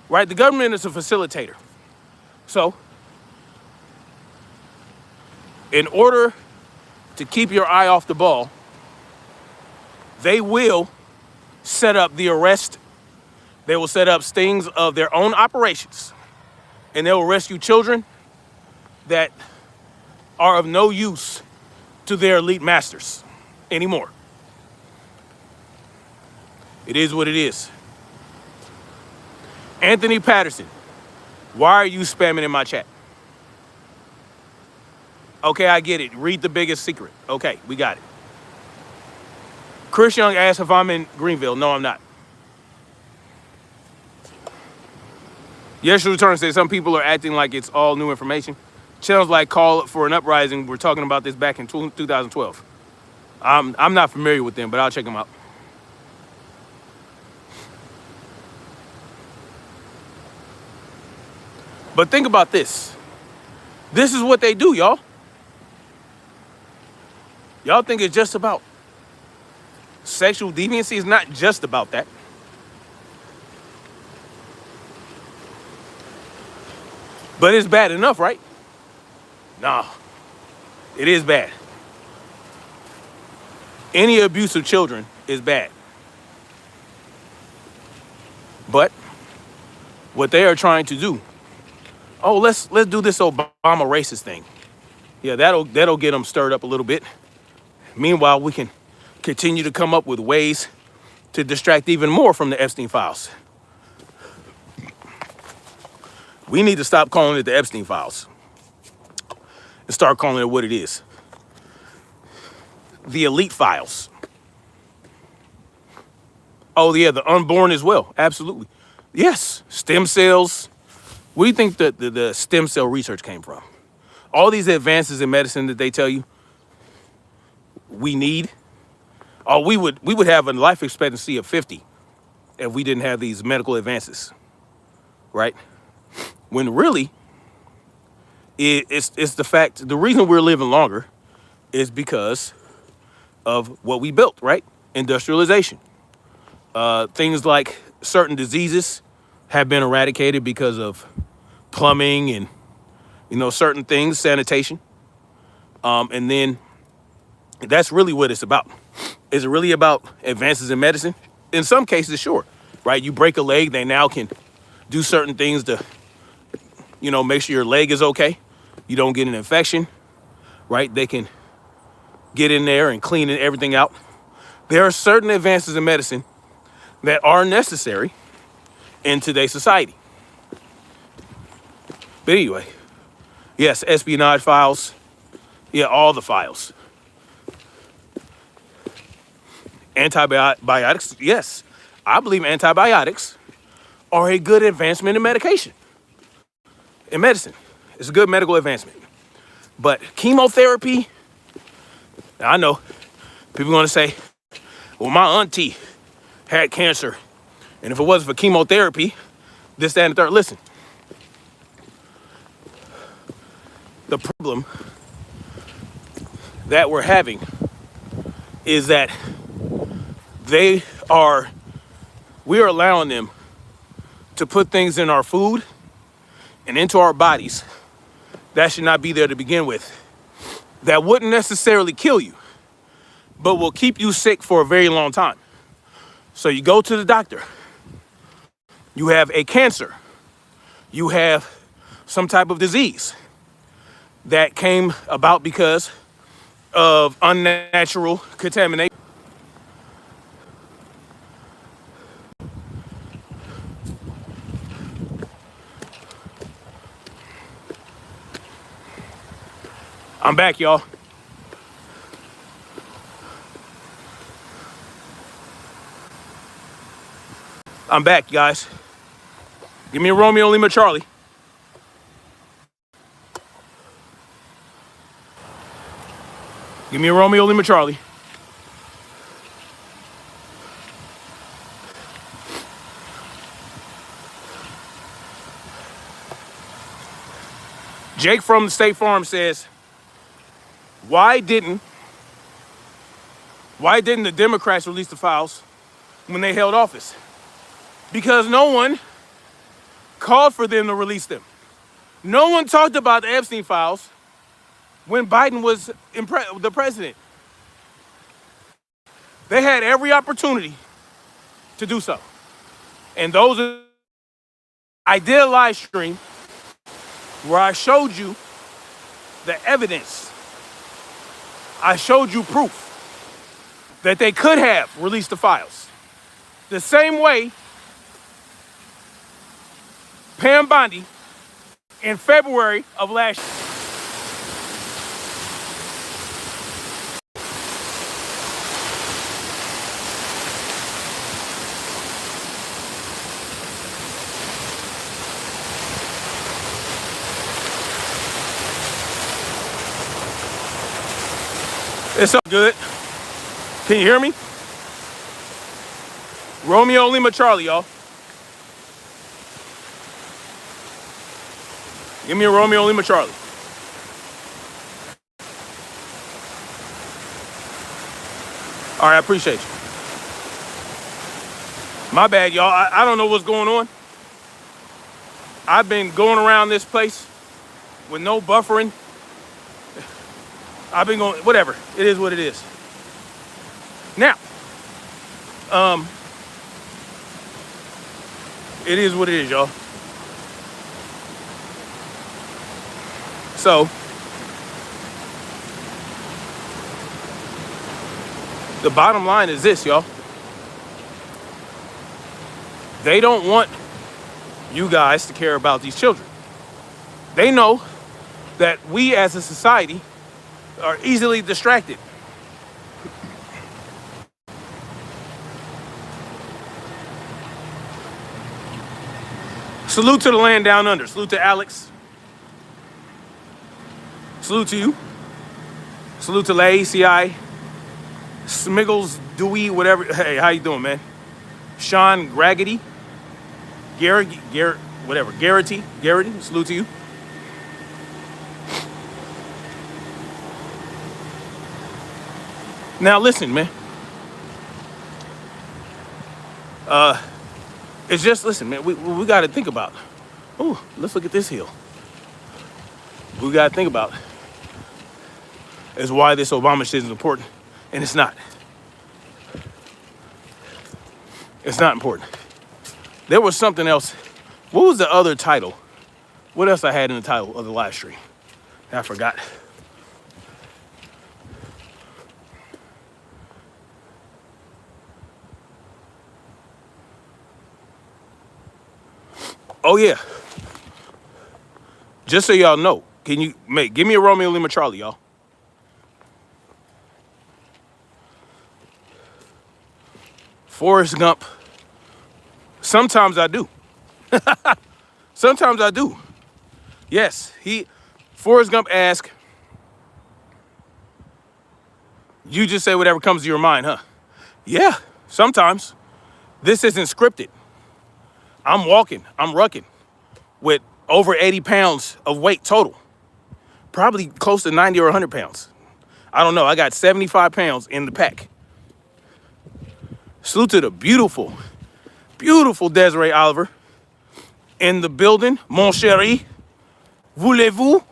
right, the government is a facilitator. So in order to keep your eye off the ball, they will set up the arrest. They will set up stings of their own operations, and they will rescue children that are of no use to their elite masters anymore. It is what it is. Anthony Patterson, why are you spamming in my chat? Okay, I get it. Read the biggest secret. Okay, we got it. Chris Young asked if I'm in Greenville. No, I'm not. Yeshua Return says some people are acting like it's all new information. Channels like Call for an Uprising were talking about this back in 2012. I'm not familiar with them, but I'll check them out. But think about this. This is what they do, y'all. Y'all think it's just about sexual deviancy? It's not just about that. But it's bad enough, right? Nah, it is bad. Any abuse of children is bad. But what they are trying to do, oh, let's do this Obama racist thing. Yeah, that'll get them stirred up a little bit. Meanwhile, we can continue to come up with ways to distract even more from the Epstein files. We need to stop calling it the Epstein files and start calling it what it is. The elite files. Oh yeah, the unborn as well. Absolutely. Yes, stem cells. Where do you think the stem cell research came from? All these advances in medicine that they tell you we need. Oh, we would have a life expectancy of 50 if we didn't have these medical advances, right? When really, it's the fact, the reason we're living longer is because of what we built, right? Industrialization. Things like certain diseases have been eradicated because of plumbing and, certain things, sanitation. And then that's really what it's about. Is it really about advances in medicine? In some cases, sure, right? You break a leg, they now can do certain things to, make sure your leg is okay. You don't get an infection, right? They can get in there and clean everything out. There are certain advances in medicine that are necessary in today's society. But anyway, yes, espionage files. Yeah, all the files. Antibiotics, yes. I believe antibiotics are a good advancement in medication. In medicine, it's a good medical advancement. But chemotherapy, I know people are going to say, well, my auntie had cancer, and if it wasn't for chemotherapy, this, that, and the third. Listen, the problem that we're having is that we are allowing them to put things in our food and into our bodies that should not be there to begin with. That wouldn't necessarily kill you, but will keep you sick for a very long time. So you go to the doctor, you have a cancer, you have some type of disease that came about because of unnatural contamination. I'm back, y'all. I'm back, guys. Give me a Romeo Lima Charlie. Give me a Romeo Lima Charlie. Jake from the State Farm says, why didn't the Democrats release the files when they held office? Because no one called for them to release them. No one talked about the Epstein files when Biden was the president. They had every opportunity to do so. And I did a live stream where I showed you the evidence. I showed you proof that they could have released the files. The same way Pam Bondi in February of last year. It's all good. Can you hear me? Romeo Lima Charlie, y'all. Give me a Romeo Lima Charlie. All right, I appreciate you. My bad, y'all. I don't know what's going on. I've been going around this place with no buffering. I've been going, whatever. It is what it is. Now, it is what it is, y'all. So, the bottom line is this, y'all. They don't want you guys to care about these children. They know that we as a society are easily distracted. Salute to the land down under. Salute to Alex. Salute to you. Salute to ACI. Smiggles, Dewey, whatever. Hey, how you doing, man? Sean Graggity. Garrett, whatever. Garrity. Salute to you. Now listen, man. It's just, listen, man, we got to think about, let's look at this hill. We got to think about is why this Obama shit is important, and it's not. It's not important. There was something else. What was the other title? What else I had in the title of the live stream? I forgot. Oh yeah. Just so y'all know, can you give me a Romeo Lima Charlie, y'all? Forrest Gump. Sometimes I do. Sometimes I do. Yes, Forrest Gump asked, you just say whatever comes to your mind, huh? Yeah, sometimes. This isn't scripted. I'm rucking with over 80 pounds of weight total. Probably close to 90 or 100 pounds. I don't know. I got 75 pounds in the pack. Salute to the beautiful, beautiful Desiree Oliver in the building. Mon chéri, voulez-vous?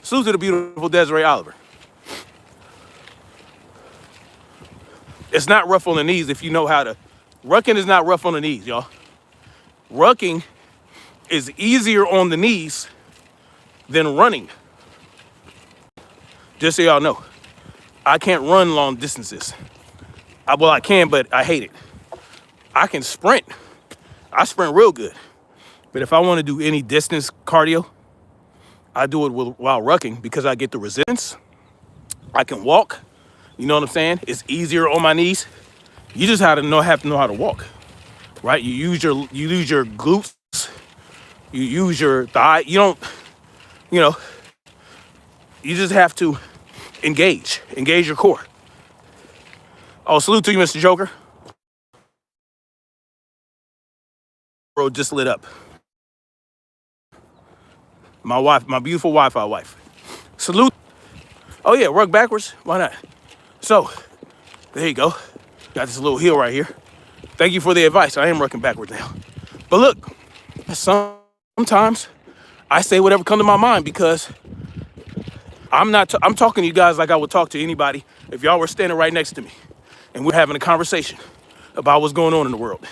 Salute to the beautiful Desiree Oliver. It's not rough on the knees if you know how to. Rucking is not rough on the knees, y'all. Rucking is easier on the knees than running. Just so y'all know, I can't run long distances. I can, but I hate it. I can sprint. I sprint real good. But if I want to do any distance cardio, I do it while rucking because I get the resistance. I can walk. You know what I'm saying? It's easier on my knees. You just have to know how to walk. Right? You use your glutes, you use your thigh. You don't, you just have to engage your core. Oh, salute to you, Mr. Joker. Bro, just lit up. My wife, my beautiful Wi-Fi wife. Salute. Oh yeah, work backwards. Why not? So, there you go. Got this little hill right here. Thank you for the advice. I am working backwards now. But look, sometimes I say whatever comes to my mind because I'm talking to you guys like I would talk to anybody if y'all were standing right next to me and we're having a conversation about what's going on in the world.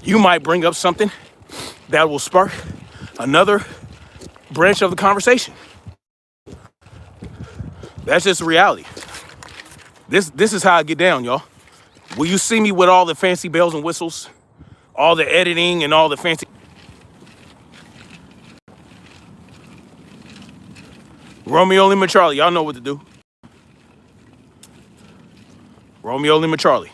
You might bring up something that will spark another branch of the conversation. That's just reality. This is how I get down, y'all. Will you see me with all the fancy bells and whistles, all the editing and all the fancy... Romeo Lima Charlie, y'all know what to do. Romeo Lima Charlie.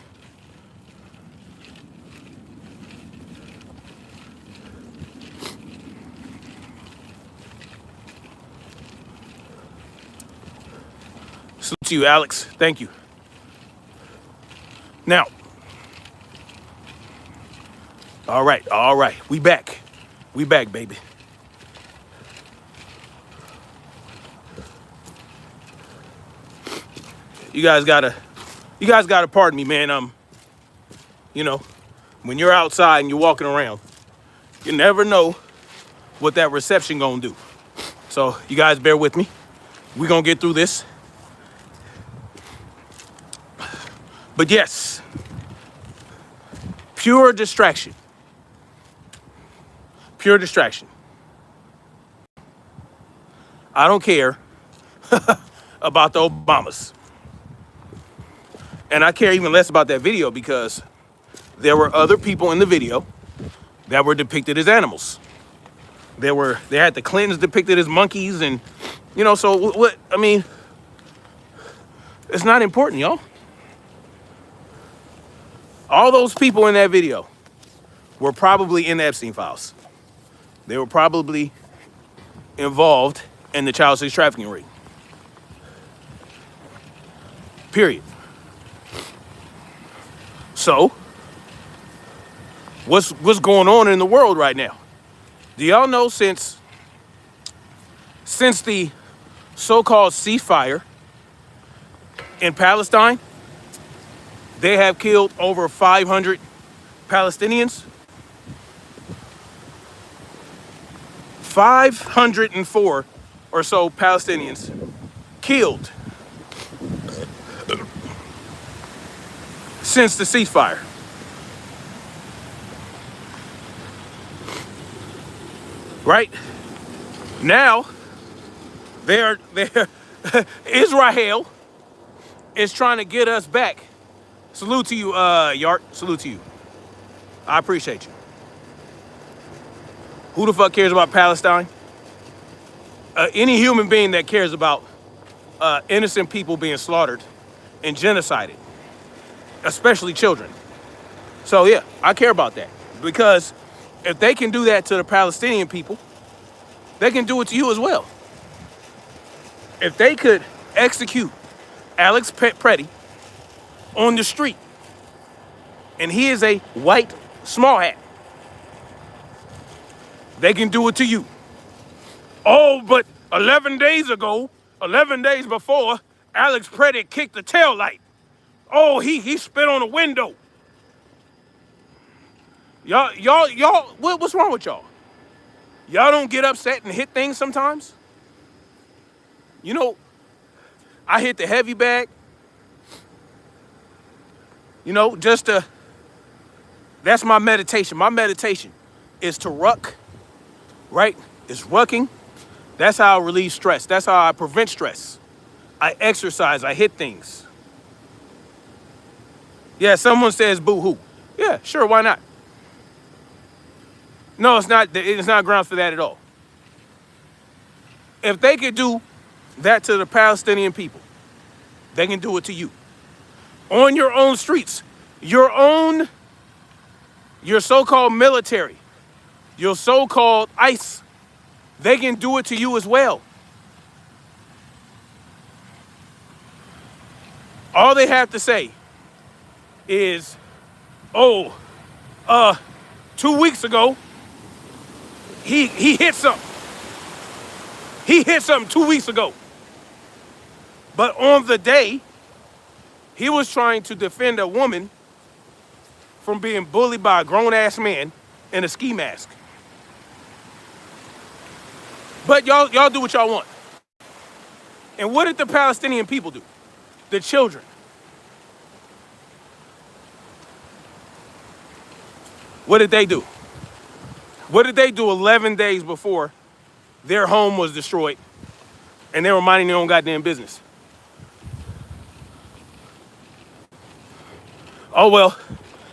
Salute to you, Alex. Thank you. Now, all right. We back, baby. You guys gotta pardon me, man. When you're outside and you're walking around, you never know what that reception gonna do. So you guys bear with me. We're gonna get through this. But yes, pure distraction. Pure distraction. I don't care about the Obamas. And I care even less about that video because there were other people in the video that were depicted as animals. They had the Clintons depicted as monkeys, and so what? I mean, it's not important, y'all. All those people in that video were probably in the Epstein files. They were probably involved in the child sex trafficking ring. Period. So, what's going on in the world right now? Do y'all know since the so-called ceasefire in Palestine, they have killed over 500 Palestinians? 504 or so Palestinians killed since the ceasefire. Right? Now, they're Israel is trying to get us back. Salute to you, Yart. Salute to you. I appreciate you. Who the fuck cares about Palestine? Any human being that cares about innocent people being slaughtered and genocided, especially children. So yeah, I care about that. Because if they can do that to the Palestinian people, they can do it to you as well. If they could execute Alex Petty on the street, and he is a white small hat, they can do it to you. Oh, but 11 days before, Alex Petty kicked the tail light. Oh, he spit on a window. Y'all, what's wrong with y'all? Y'all don't get upset and hit things sometimes? I hit the heavy bag. That's my meditation. My meditation is to ruck, right? It's rucking. That's how I relieve stress. That's how I prevent stress. I exercise, I hit things. Yeah, someone says boo-hoo. Yeah, sure, why not? No, it's not grounds for that at all. If they could do that to the Palestinian people, they can do it to you. On your own streets, your so-called military, your so-called ICE, they can do it to you as well. All they have to say is, 2 weeks ago, he hit something. He hit something 2 weeks ago. But on the day, he was trying to defend a woman from being bullied by a grown-ass man in a ski mask. But y'all do what y'all want. And what did the Palestinian people do? The children. What did they do? What did they do 11 days before their home was destroyed and they were minding their own goddamn business? Oh, well,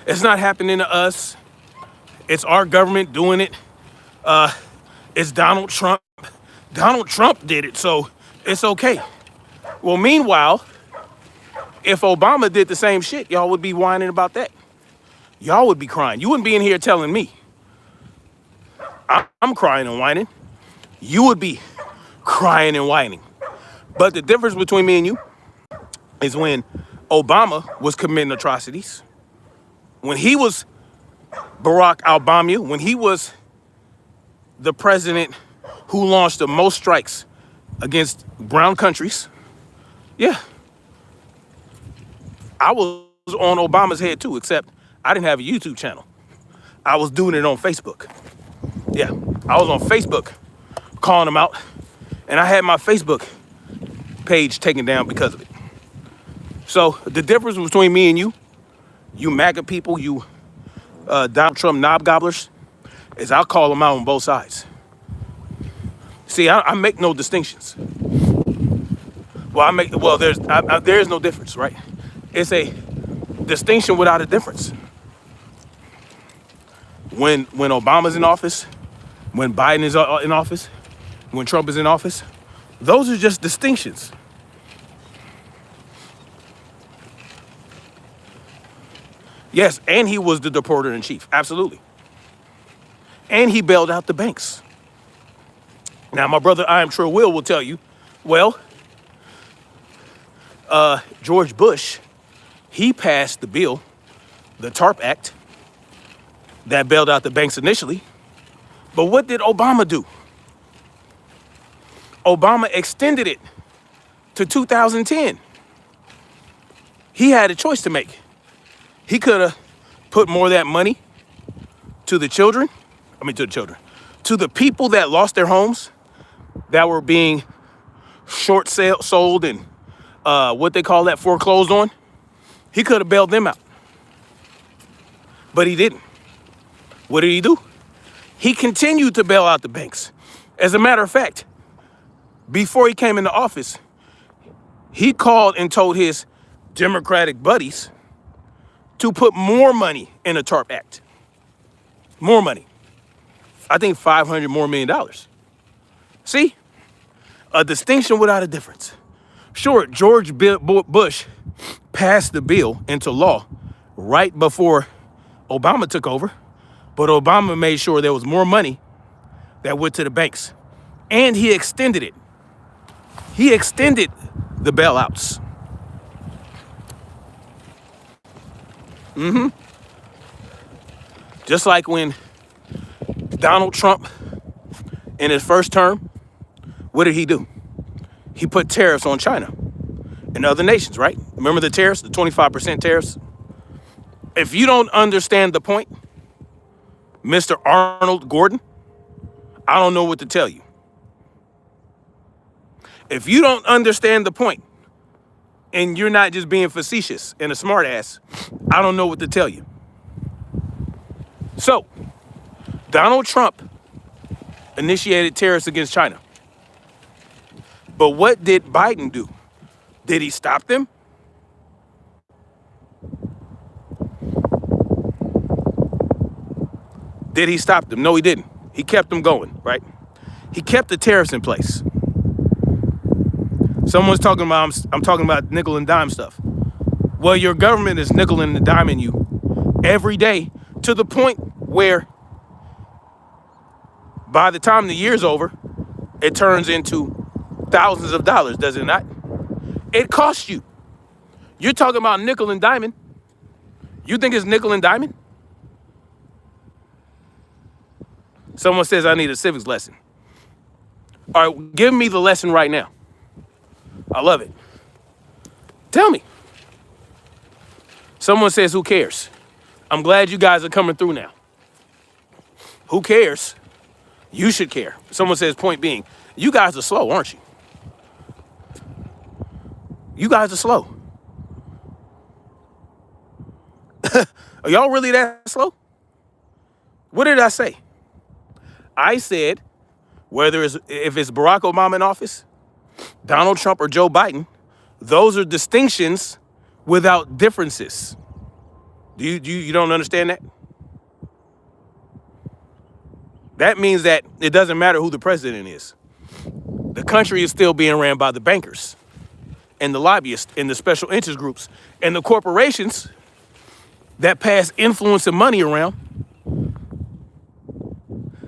it's not happening to us. It's our government doing it. It's Donald Trump. Donald Trump did it, so it's okay. Well, meanwhile, if Obama did the same shit, y'all would be whining about that. Y'all would be crying. You wouldn't be in here telling me. I'm crying and whining. You would be crying and whining. But the difference between me and you is when Obama was committing atrocities, when he was Barack Obama, when he was the president who launched the most strikes against brown countries, yeah, I was on Obama's head too, except I didn't have a YouTube channel. I was doing it on Facebook. Yeah, I was on Facebook calling them out, and I had my Facebook page taken down because of it. So the difference between me and you MAGA people, you Donald Trump knob gobblers, is I'll call them out on both sides. See, I make no distinctions. There is no difference, right? It's a distinction without a difference. When Obama's in office, when Biden is in office, when Trump is in office, those are just distinctions. Yes, and he was the deporter in chief, absolutely. And he bailed out the banks. Now, my brother, I am sure will tell you, well, George Bush, he passed the bill, the TARP Act, that bailed out the banks initially. But what did Obama do? Obama extended it to 2010. He had a choice to make. He could have put more of that money to the children, to the people that lost their homes, that were being sold and what they call that, foreclosed on. He could have bailed them out. But he didn't. What did he do? He continued to bail out the banks. As a matter of fact, before he came into office, he called and told his Democratic buddies to put more money in the TARP Act. More money. I think $500 more million. See? A distinction without a difference. Sure, George Bush passed the bill into law right before Obama took over, but Obama made sure there was more money that went to the banks. And he extended it. He extended the bailouts. Just like when Donald Trump, in his first term, what did he do? He put tariffs on China and other nations, right? Remember the tariffs, the 25% tariffs? If you don't understand the point, Mr. Arnold Gordon, I don't know what to tell you. If you don't understand the point, and you're not just being facetious and a smart ass, I don't know what to tell you. So, Donald Trump initiated tariffs against China. But what did Biden do? Did he stop them? Did he stop them? No, he didn't. He kept them going, right? He kept the tariffs in place. Someone's talking about, I'm talking about nickel and dime stuff. Well, your government is nickel and diming you every day to the point where by the time the year's over, it turns into thousands of dollars, does it not? It costs you. You're talking about nickel and diamond. You think it's nickel and diamond? Someone says I need a civics lesson. All right, give me the lesson right now. I love it. Tell me. Someone says, who cares? I'm glad you guys are coming through now. Who cares? You should care. Someone says, point being, you guys are slow, aren't you? You guys are slow. Are y'all really that slow? What did I say? I said, if it's Barack Obama in office, Donald Trump or Joe Biden, those are distinctions without differences. You don't understand that? That means that it doesn't matter who the president is. The country is still being ran by the bankers and the lobbyists and the special interest groups and the corporations that pass influence and money around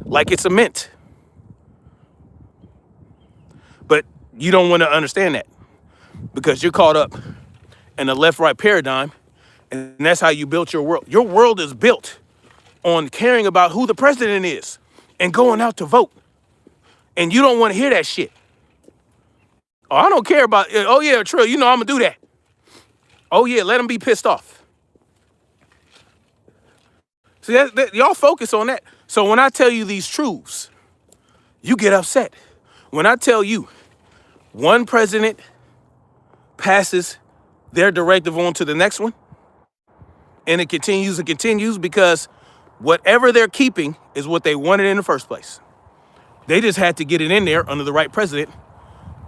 like it's a mint. But you don't want to understand that because you're caught up in the left-right paradigm, and that's how you built your world. Your world is built on caring about who the president is and going out to vote. And you don't want to hear that shit. Oh, I don't care about it. Oh, yeah, Trill, you know I'm going to do that. Oh, yeah, let him be pissed off. See, y'all focus on that. So when I tell you these truths, you get upset. When I tell you one president passes their directive on to the next one, and it continues and continues because whatever they're keeping is what they wanted in the first place. They just had to get it in there under the right president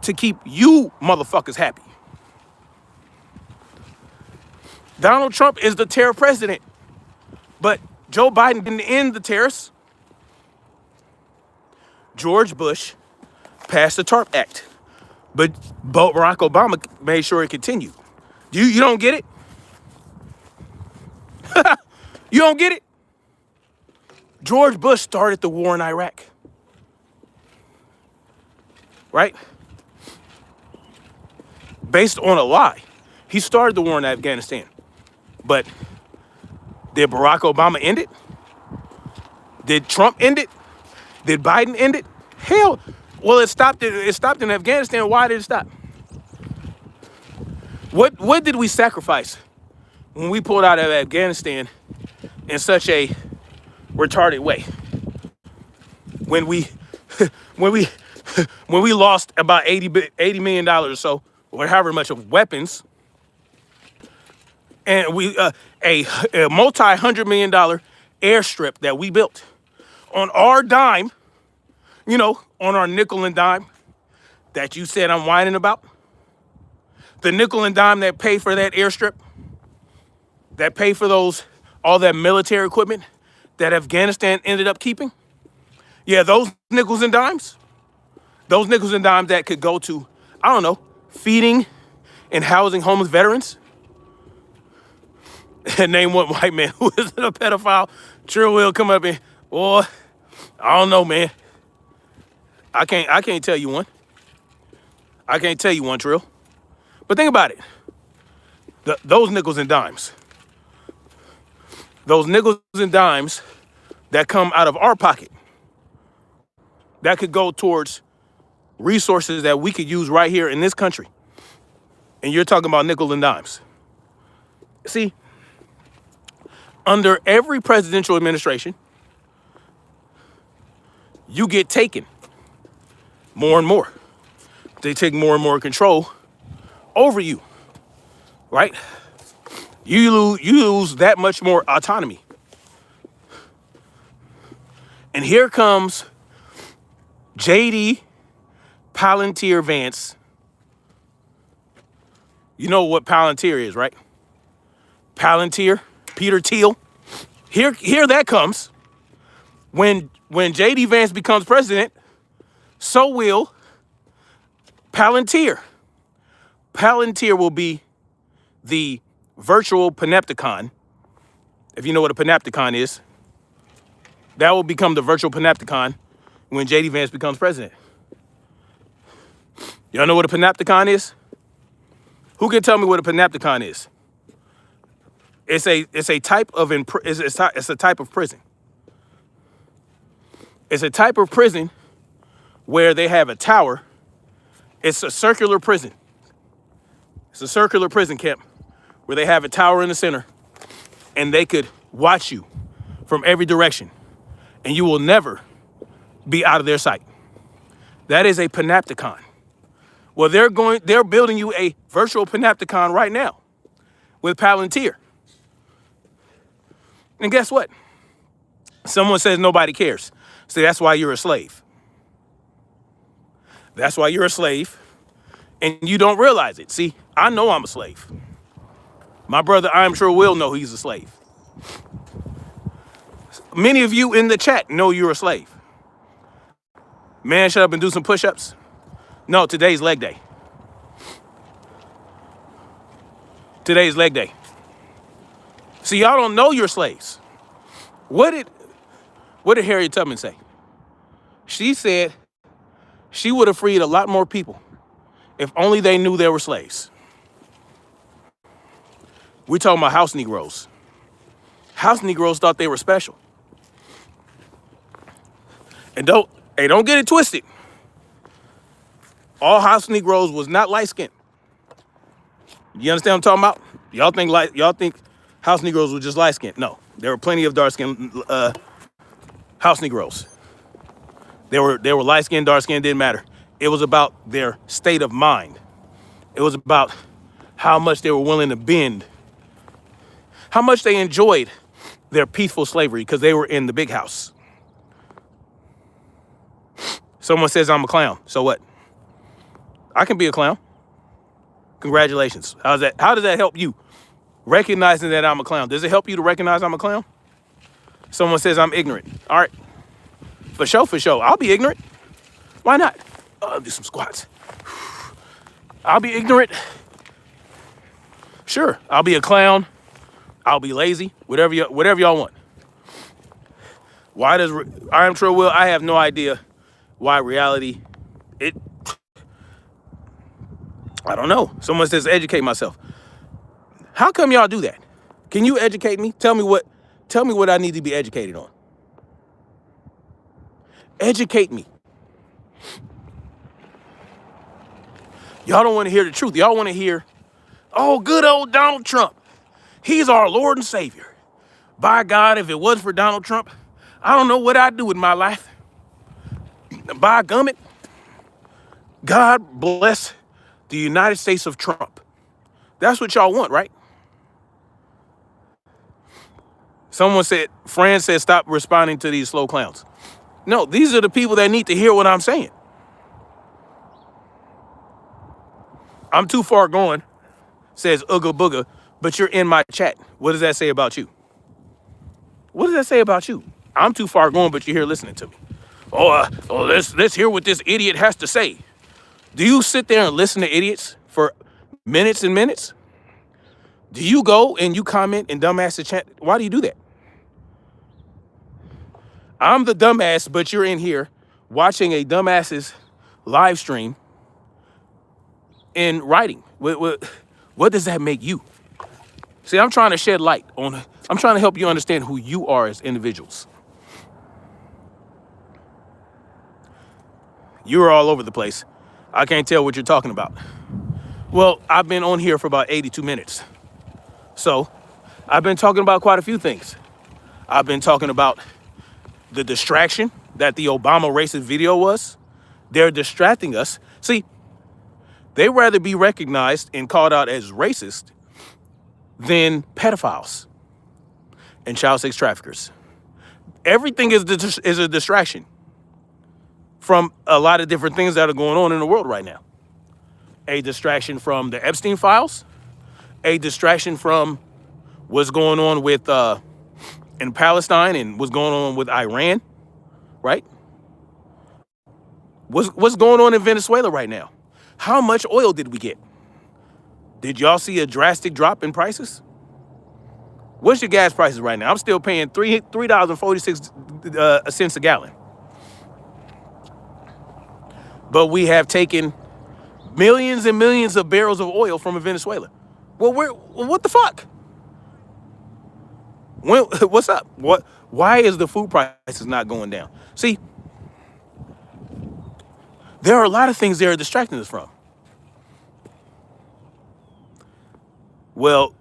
to keep you motherfuckers happy. Donald Trump is the terror president, but Joe Biden didn't end the terrorists. George Bush passed the TARP Act, but Barack Obama made sure it continued. You don't get it? You don't get it? George Bush started the war in Iraq, right? Based on a lie. He started the war in Afghanistan. But did Barack Obama end it? Did Trump end it? Did Biden end it? Hell, well, it stopped in Afghanistan. Why did it stop? What did we sacrifice when we pulled out of Afghanistan in such a retarded way? When we when we lost about $80 million or so, or however much of weapons, and we a multi-$100 million airstrip that we built on our dime, on our nickel and dime that you said I'm whining about. The nickel and dime that paid for that airstrip, that paid for all that military equipment that Afghanistan ended up keeping. Yeah, those nickels and dimes that could go to, I don't know, feeding and housing homeless veterans. And name one white man who isn't a pedophile. Trill will come up and, boy, I don't know, man. I can't tell you one. I can't tell you one, Trill. But think about it. Those nickels and dimes. Those nickels and dimes that come out of our pocket, that could go towards resources that we could use right here in this country. And you're talking about nickel and dimes. See, under every presidential administration, you get taken more and more. They take more and more control over you, right? You lose that much more autonomy. And here comes J.D. Palantir Vance. You know what Palantir is, right? Palantir, Peter Thiel. Here that comes. When J.D. Vance becomes president, so will Palantir. Palantir will be the virtual panopticon. If you know what a panopticon is, that will become the virtual panopticon when J.D. Vance becomes president. Y'all know what a panopticon is? Who can tell me what a panopticon is? It's a type of prison. It's a type of prison where they have a tower. It's a circular prison. It's a circular prison camp where they have a tower in the center and they could watch you from every direction and you will never be out of their sight. That is a panopticon. Well, they're building you a virtual panopticon right now with Palantir. And guess what? Someone says nobody cares. See, that's why you're a slave. That's why you're a slave, and you don't realize it. See, I know I'm a slave. My brother, I'm sure, will know he's a slave. Many of you in the chat know you're a slave. Man, shut up and do some push-ups. No, today's leg day. Today's leg day. See, y'all don't know you're slaves. What did Harriet Tubman say? She said she would have freed a lot more people if only they knew they were slaves. We're talking about house Negroes. House Negroes thought they were special. And don't get it twisted. All house Negroes was not light-skinned. You understand what I'm talking about? Y'all think house Negroes were just light-skinned? No. There were plenty of dark-skinned house Negroes. They were light-skinned, dark-skinned, didn't matter. It was about their state of mind. It was about how much they were willing to bend, how much they enjoyed their peaceful slavery because they were in the big house. Someone says I'm a clown. So what? I can be a clown. Congratulations. How's that? How does that help you? Recognizing that I'm a clown. Does it help you to recognize I'm a clown? Someone says I'm ignorant. All right. For sure, for sure. I'll be ignorant. Why not? I'll do some squats. I'll be ignorant. Sure. I'll be a clown. I'll be lazy. Whatever y'all want. Why does I am True Will? I have no idea why reality. I don't know. Someone says educate myself. How come y'all do that? Can you educate me? Tell me what I need to be educated on. Educate me. Y'all don't want to hear the truth. Y'all want to hear, oh, good old Donald Trump. He's our Lord and Savior. By God, if it wasn't for Donald Trump, I don't know what I'd do with my life. By gummit, God bless the United States of Trump. That's what y'all want, right? Someone said, Fran said, stop responding to these slow clowns. No, these are the people that need to hear what I'm saying. I'm too far gone, says Ooga Booga, but you're in my chat. What does that say about you? What does that say about you? I'm too far gone, but you're here listening to me. Let's hear what this idiot has to say. Do you sit there and listen to idiots for minutes and minutes? Do you go and you comment and dumbass the chat? Why do you do that? I'm the dumbass, but you're in here watching a dumbass's live stream and writing. What does that make you? See, I'm trying to shed light on, I'm trying to help you understand who you are as individuals. You're all over the place. I can't tell what you're talking about. Well, I've been on here for about 82 minutes. So I've been talking about quite a few things. I've been talking about the distraction that the Obama racist video was. They're distracting us. See, they'd rather be recognized and called out as racist than pedophiles and child sex traffickers. Everything is a distraction from a lot of different things that are going on in the world right now. A distraction from the Epstein files, a distraction from what's going on with in Palestine and what's going on with Iran, right? What's going on in Venezuela right now? How much oil did we get? Did y'all see a drastic drop in prices? What's your gas prices right now? I'm still paying $3.46 a gallon. But we have taken millions and millions of barrels of oil from Venezuela. Well, what the fuck? What's up? Why is the food prices not going down? See, there are a lot of things they're distracting us from. Well,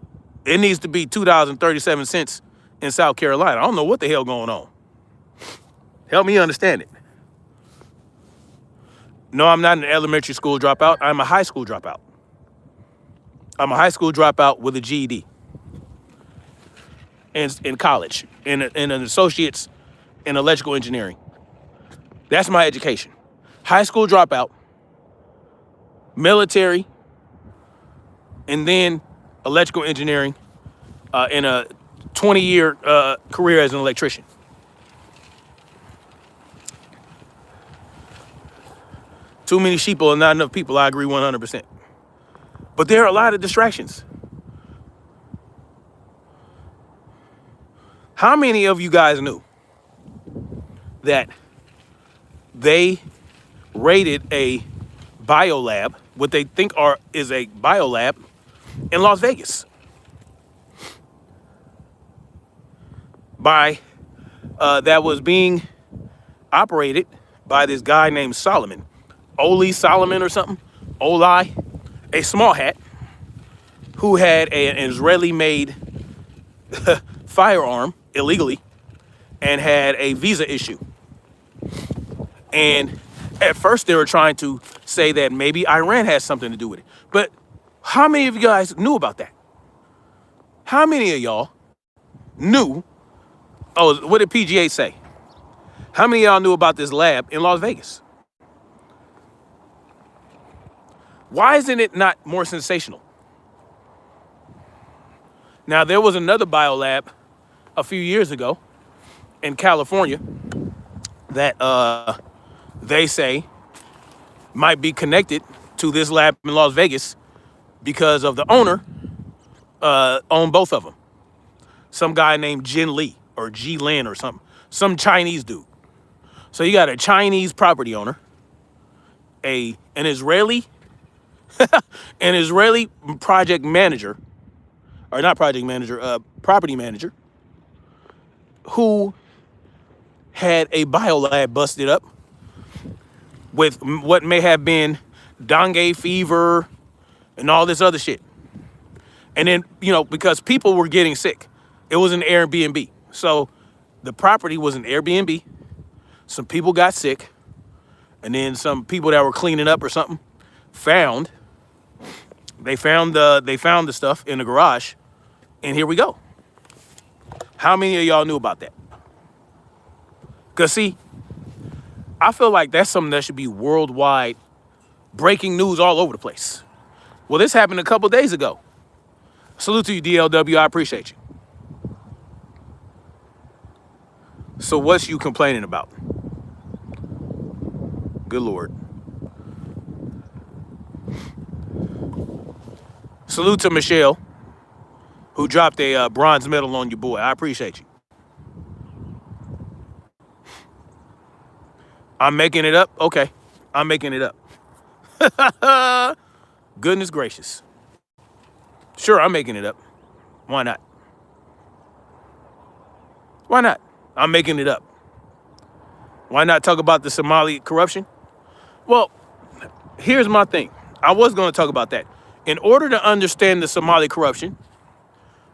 it needs to be $2.37 in South Carolina. I don't know what the hell going on. Help me understand it. No, I'm not an elementary school dropout. I'm a high school dropout. I'm a high school dropout with a GED. In college, in an associate's in electrical engineering. That's my education. High school dropout, military, and then electrical engineering in a 20-year career as an electrician. Too many sheep and not enough people, I agree 100%. But there are a lot of distractions. How many of you guys knew that they raided a biolab, what they think is a biolab in Las Vegas? That was being operated by this guy named Solomon. Oli Solomon or something. Oli, a small hat, who had an Israeli-made firearm illegally and had a visa issue. And at first they were trying to say that maybe Iran has something to do with it. But how many of you guys knew about that? How many of y'all knew? Oh, what did PGA say? How many of y'all knew about this lab in Las Vegas? Why isn't it not more sensational? Now, there was another biolab a few years ago in California that they say might be connected to this lab in Las Vegas because of the owner owned both of them. Some guy named Jin Lee or Ji Lin or something. Some Chinese dude. So you got a Chinese property owner, an Israeli project manager, or not project manager, property manager, who had a biolab busted up with what may have been dengue fever and all this other shit. And then, because people were getting sick, it was an Airbnb. So the property was an Airbnb. Some people got sick, and then some people that were cleaning up or something found the stuff in the garage, and here we go. How many of y'all knew about that? Because see, I feel like that's something that should be worldwide breaking news all over the place. Well, this happened a couple days ago. Salute to you, DLW. I appreciate you. So what's you complaining about? Good Lord. Salute to Michelle, who dropped a bronze medal on your boy. I appreciate you. I'm making it up? Okay. I'm making it up. Goodness gracious. Sure, I'm making it up. Why not? Why not? I'm making it up. Why not talk about the Somali corruption? Well, here's my thing. I was going to talk about that. In order to understand the Somali corruption,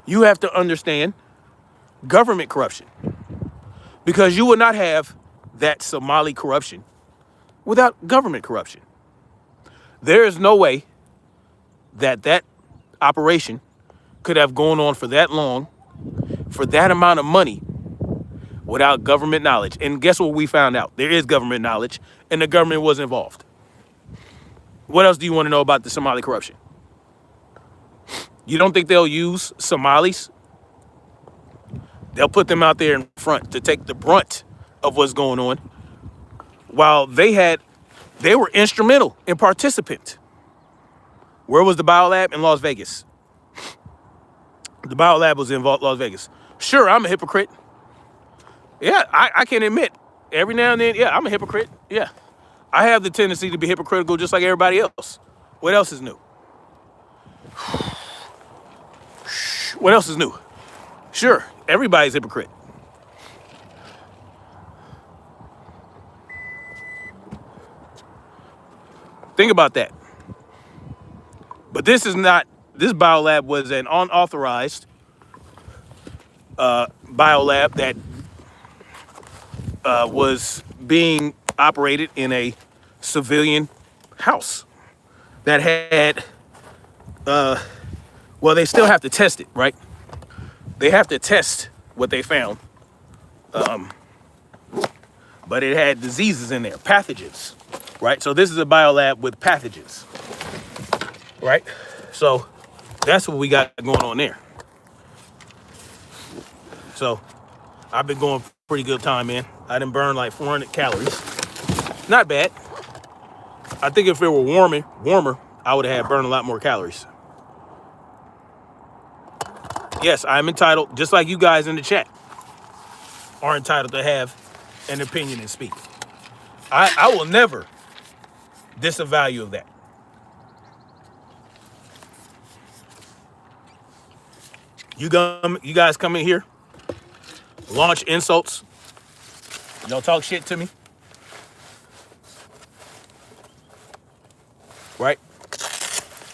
you have to understand government corruption. Because you would not have that Somali corruption without government corruption. There is no way that operation could have gone on for that long, for that amount of money, without government knowledge. And guess what we found out? There is government knowledge, and the government was involved. What else do you want to know about the Somali corruption? You don't think they'll use Somalis? They'll put them out there in front to take the brunt of what's going on, while they were instrumental and participant. Where was the biolab? In Las Vegas. The biolab was in Las Vegas. Sure, I'm a hypocrite. Yeah, I can admit, every now and then, yeah, I'm a hypocrite. Yeah, I have the tendency to be hypocritical just like everybody else. What else is new? What else is new? Sure, everybody's a hypocrite. Think about that. But this biolab was an unauthorized biolab that was being operated in a civilian house that had, well, they still have to test it, right? They have to test what they found. But it had diseases in there, pathogens, right? So this is a biolab with pathogens, right? So that's what we got going on there. So I've been going pretty good time, man. I done burned like 400 calories. Not bad. I think if it were warmer, I would have had burned a lot more calories. Yes, I'm entitled, just like you guys in the chat are entitled to have an opinion and speak. I will never disavow you of that. You guys come in here, launch insults, y'all talk shit to me, right?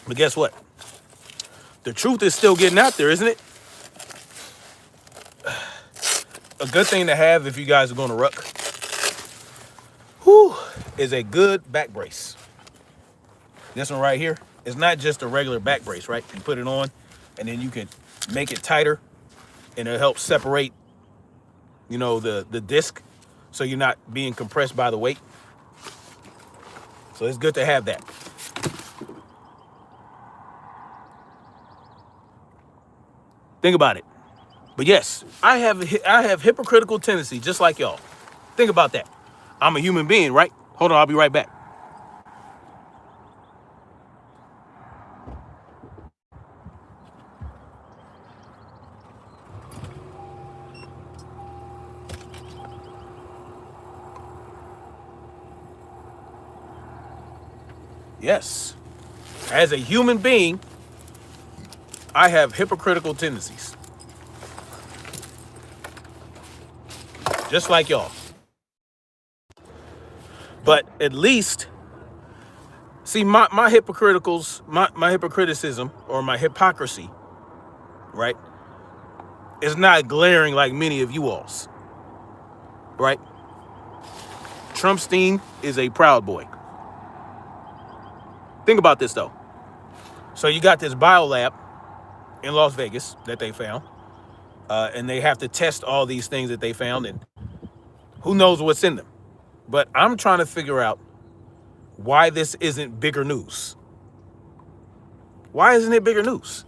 But guess what? The truth is still getting out there, isn't it? a good thing to have if you guys are going to ruck, whew, is a good back brace. This one right here is not just a regular back brace, right? You put it on, and then you can make it tighter, and it helps separate, you know, the disc, so you're not being compressed by the weight. So it's good to have that. Think about it. But yes, I have hypocritical tendency, just like y'all. Think about that. I'm a human being, right? Hold on, I'll be right back. Yes, as a human being, I have hypocritical tendencies, just like y'all. But at least, see, my hypocriticism or my hypocrisy, right, is not glaring like many of you all's, right? Trumpstein is a proud boy. Think about this, though. So you got this biolab in Las Vegas that they found, and they have to test all these things that they found, and who knows what's in them. But I'm trying to figure out why this isn't bigger news. Why isn't it bigger news?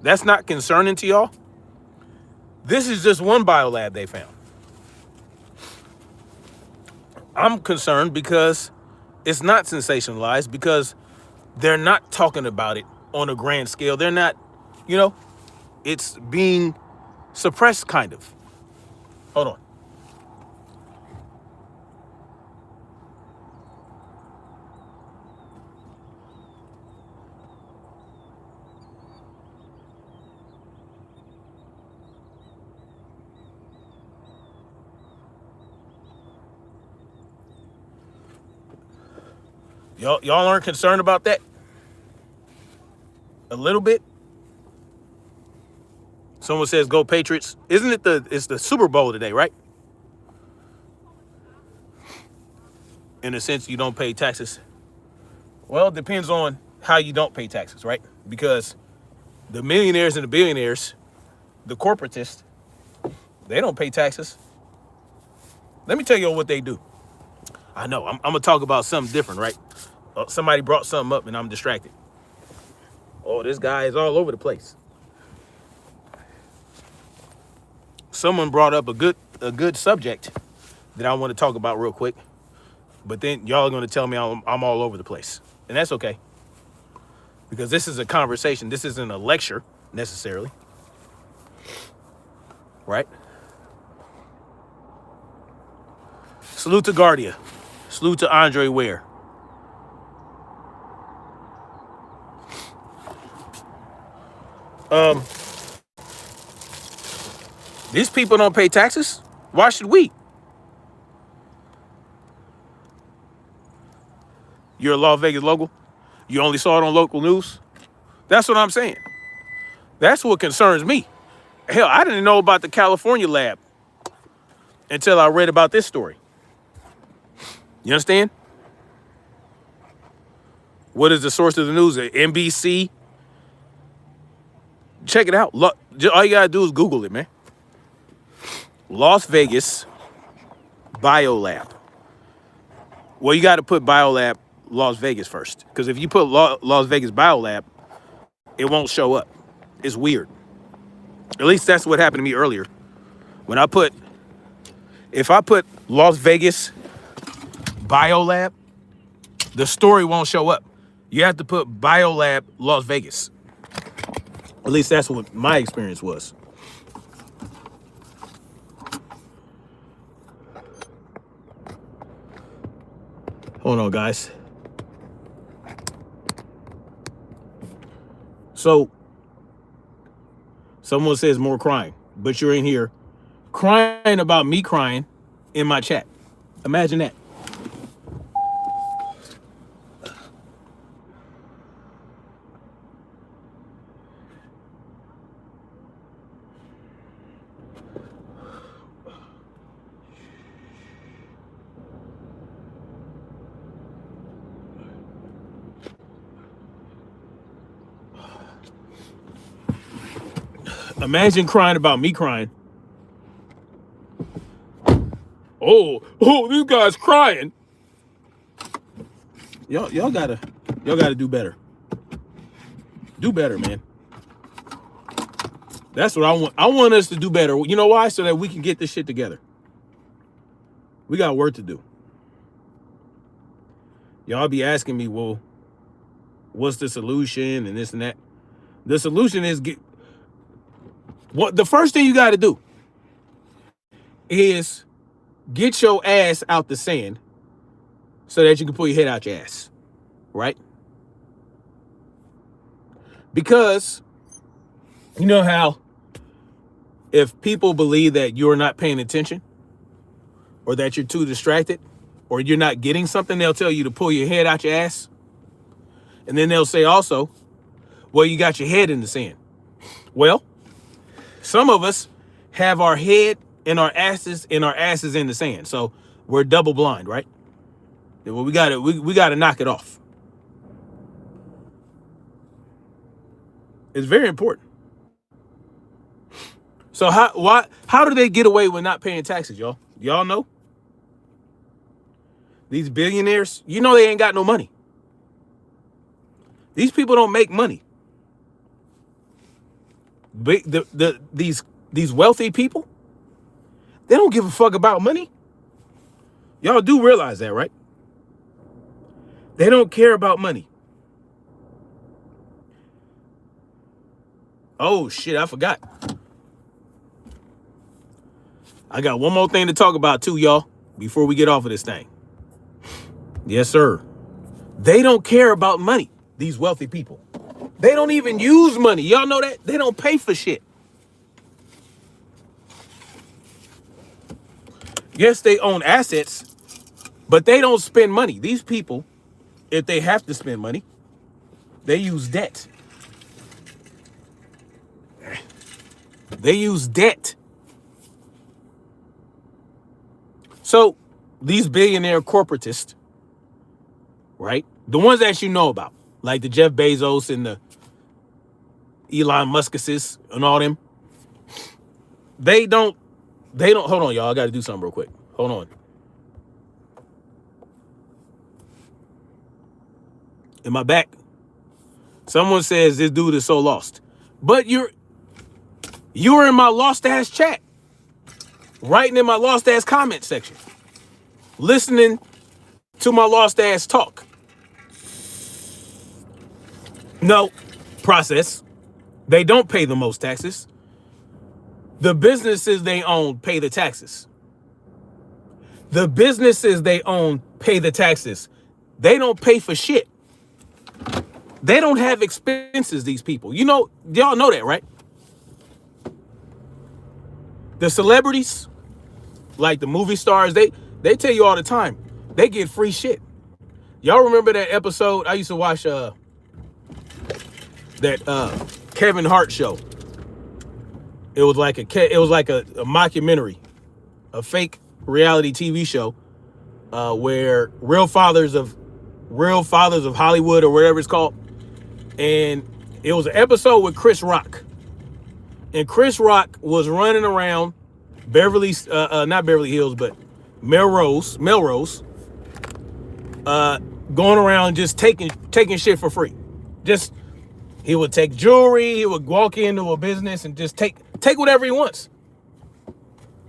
That's not concerning to y'all? This is just one biolab they found. I'm concerned because it's not sensationalized, because they're not talking about it on a grand scale. They're not, you know, it's being suppressed, kind of. Hold on. Y'all aren't concerned about that? A little bit? Someone says go Patriots. Isn't it it's the Super Bowl today, right? In a sense, you don't pay taxes. Well, it depends on how you don't pay taxes, right? Because the millionaires and the billionaires, the corporatists, they don't pay taxes. Let me tell you what they do. I know, I'm gonna talk about something different, right? Somebody brought something up and I'm distracted. Oh, this guy is all over the place. Someone brought up a good subject that I want to talk about real quick, but then y'all are going to tell me I'm all over the place, and that's okay, because this is a conversation. This isn't a lecture necessarily, right? Salute to Guardia. Salute to Andre Ware. These people don't pay taxes. Why should we? You're a Las Vegas local. You only saw it on local news. That's what I'm saying. That's what concerns me. Hell, I didn't know about the California lab until I read about this story. You understand? What is the source of the news? NBC. Check it out. All you gotta do is Google it, man. Las Vegas biolab. Well, you got to put biolab Las Vegas first, because if you put Las Vegas biolab, it won't show up. It's weird. At least that's what happened to me earlier. If I put Las Vegas biolab, the story won't show up. You have to put biolab Las Vegas. At least that's what my experience was. Hold on, guys. So, someone says more crying, but you're in here crying about me crying in my chat. Imagine that. Imagine crying about me crying. Oh, this guy's crying. Y'all gotta do better. Do better, man. That's what I want. I want us to do better. You know why? So that we can get this shit together. We got work to do. Y'all be asking me, well, what's the solution and this and that? The solution is the first thing you got to do is get your ass out the sand so that you can pull your head out your ass, right? Because you know how if people believe that you're not paying attention or that you're too distracted or you're not getting something, they'll tell you to pull your head out your ass. And then they'll say also, well, you got your head in the sand. Well, some of us have our head and our asses in the sand. So we're double blind, right? Well, we gotta knock it off. It's very important. So how do they get away with not paying taxes, y'all? Y'all know? These billionaires, you know they ain't got no money. These people don't make money. These wealthy people, they don't give a fuck about money. Y'all do realize that, right? They don't care about money. Oh shit, I forgot. I got one more thing to talk about too, y'all, before we get off of this thing. Yes, sir. They don't care about money, these wealthy people. They don't even use money. Y'all know that? They don't pay for shit. Yes, they own assets, but they don't spend money. These people, if they have to spend money, they use debt. They use debt. So these billionaire corporatists, right? The ones that you know about, like the Jeff Bezos and the Elon Muskises and all them, they don't, hold on, y'all. I got to do something real quick. Hold on. Am I back? Someone says this dude is so lost. But you're in my lost ass chat. Writing in my lost ass comment section. Listening to my lost ass talk. No, process. They don't pay the most taxes. The businesses they own pay the taxes. The businesses they own pay the taxes. They don't pay for shit. They don't have expenses, these people. You know, y'all know that, right? The celebrities, like the movie stars, they tell you all the time, they get free shit. Y'all remember that episode? I used to watch that Kevin Hart show. It was like a mockumentary, a fake reality TV show, where real fathers of Hollywood or whatever it's called. And it was an episode with Chris Rock. And Chris Rock was running around not Beverly Hills, but Melrose, going around just taking shit for free. He would take jewelry, he would walk into a business and just take whatever he wants.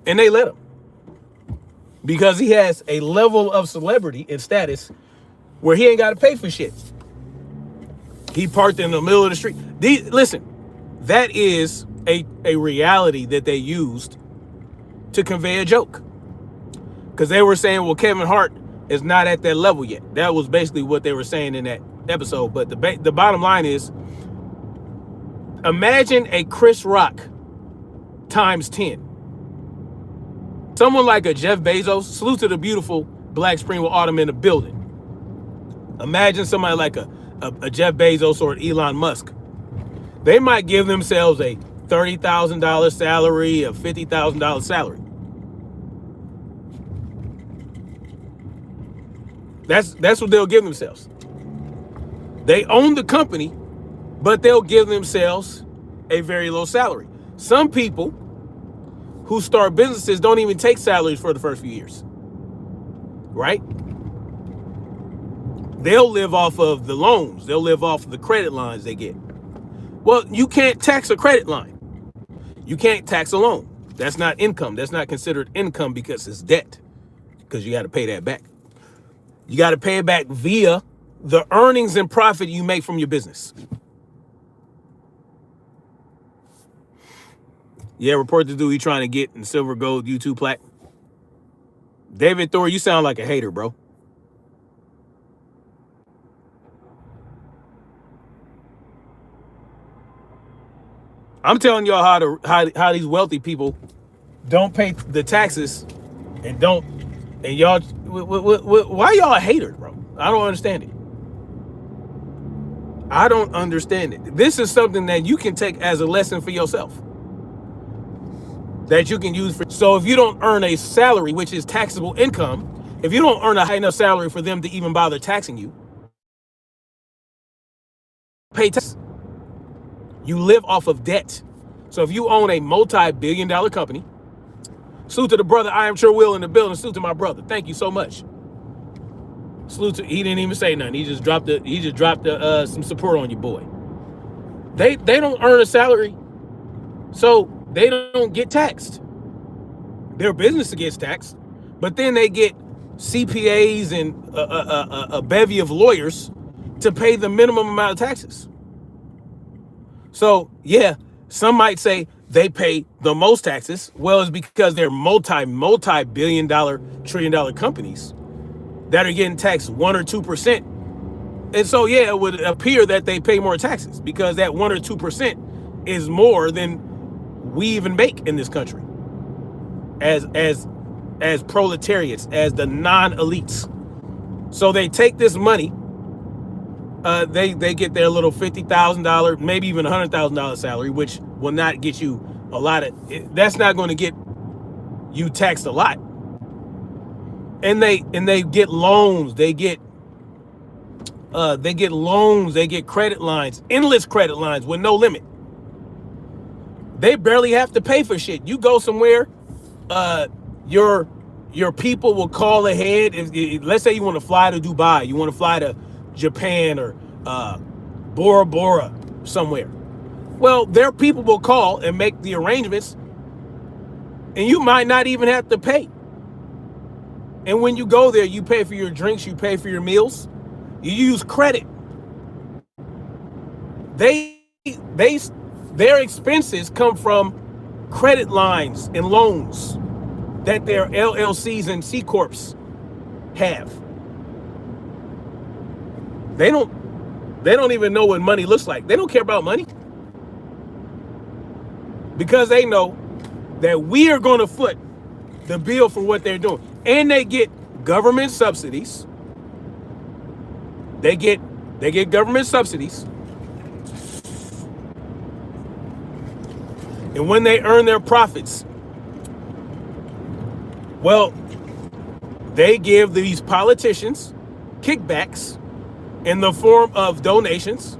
And they let him. Because he has a level of celebrity and status where he ain't got to pay for shit. He parked in the middle of the street. Listen, that is a reality that they used to convey a joke. Because they were saying, well, Kevin Hart is not at that level yet. That was basically what they were saying in that episode. But the bottom line is, imagine a Chris Rock times 10. Someone like a Jeff Bezos. Salute to the beautiful Black Spring with Autumn in the building. Imagine somebody like a Jeff Bezos or an Elon Musk. They might give themselves a $30,000 salary, a $50,000 salary. That's what they'll give themselves. They own the company, but they'll give themselves a very low salary. Some people who start businesses don't even take salaries for the first few years, right? They'll live off of the loans. They'll live off of the credit lines they get. Well, you can't tax a credit line. You can't tax a loan. That's not income. That's not considered income because it's debt, because you got to pay that back. You got to pay it back via the earnings and profit you make from your business. Yeah, report the dude he trying to get in silver gold YouTube plaque. David Thor, you sound like a hater, bro. I'm telling y'all how these wealthy people don't pay the taxes and y'all, why y'all a hater, bro? I don't understand it. I don't understand it. This is something that you can take as a lesson for yourself, that you can use for. So if you don't earn a salary, which is taxable income, if you don't earn a high enough salary for them to even bother taxing you, pay tax. You live off of debt. So if you own a multi-billion-dollar company, salute to the brother, I am Sure Will in the building. Salute to my brother. Thank you so much. Salute to, he didn't even say nothing. He just dropped some support on your boy. They don't earn a salary, so they don't get taxed. Their business gets taxed, but then they get CPAs and a bevy of lawyers to pay the minimum amount of taxes. So yeah, some might say they pay the most taxes. Well, it's because they're multi-billion dollar, trillion dollar companies that are getting taxed 1 or 2%. And so yeah, it would appear that they pay more taxes because that 1 or 2% is more than we even make in this country as proletariats, as the non-elites. So they take this money. They get their little $50,000, maybe even $100,000 salary, which will not get you a lot of. That's not going to get you taxed a lot. And they get loans. They get loans. They get credit lines, endless credit lines with no limit. They barely have to pay for shit. You go somewhere, your people will call ahead. If let's say you want to fly to Dubai, you want to fly to Japan or Bora Bora somewhere. Well, their people will call and make the arrangements, and you might not even have to pay. And when you go there, you pay for your drinks, you pay for your meals, you use credit. Their expenses come from credit lines and loans that their LLCs and C Corps have. They don't even know what money looks like. They don't care about money because they know that we are going to foot the bill for what they're doing. And they get government subsidies. They get government subsidies. And when they earn their profits, well, they give these politicians kickbacks in the form of donations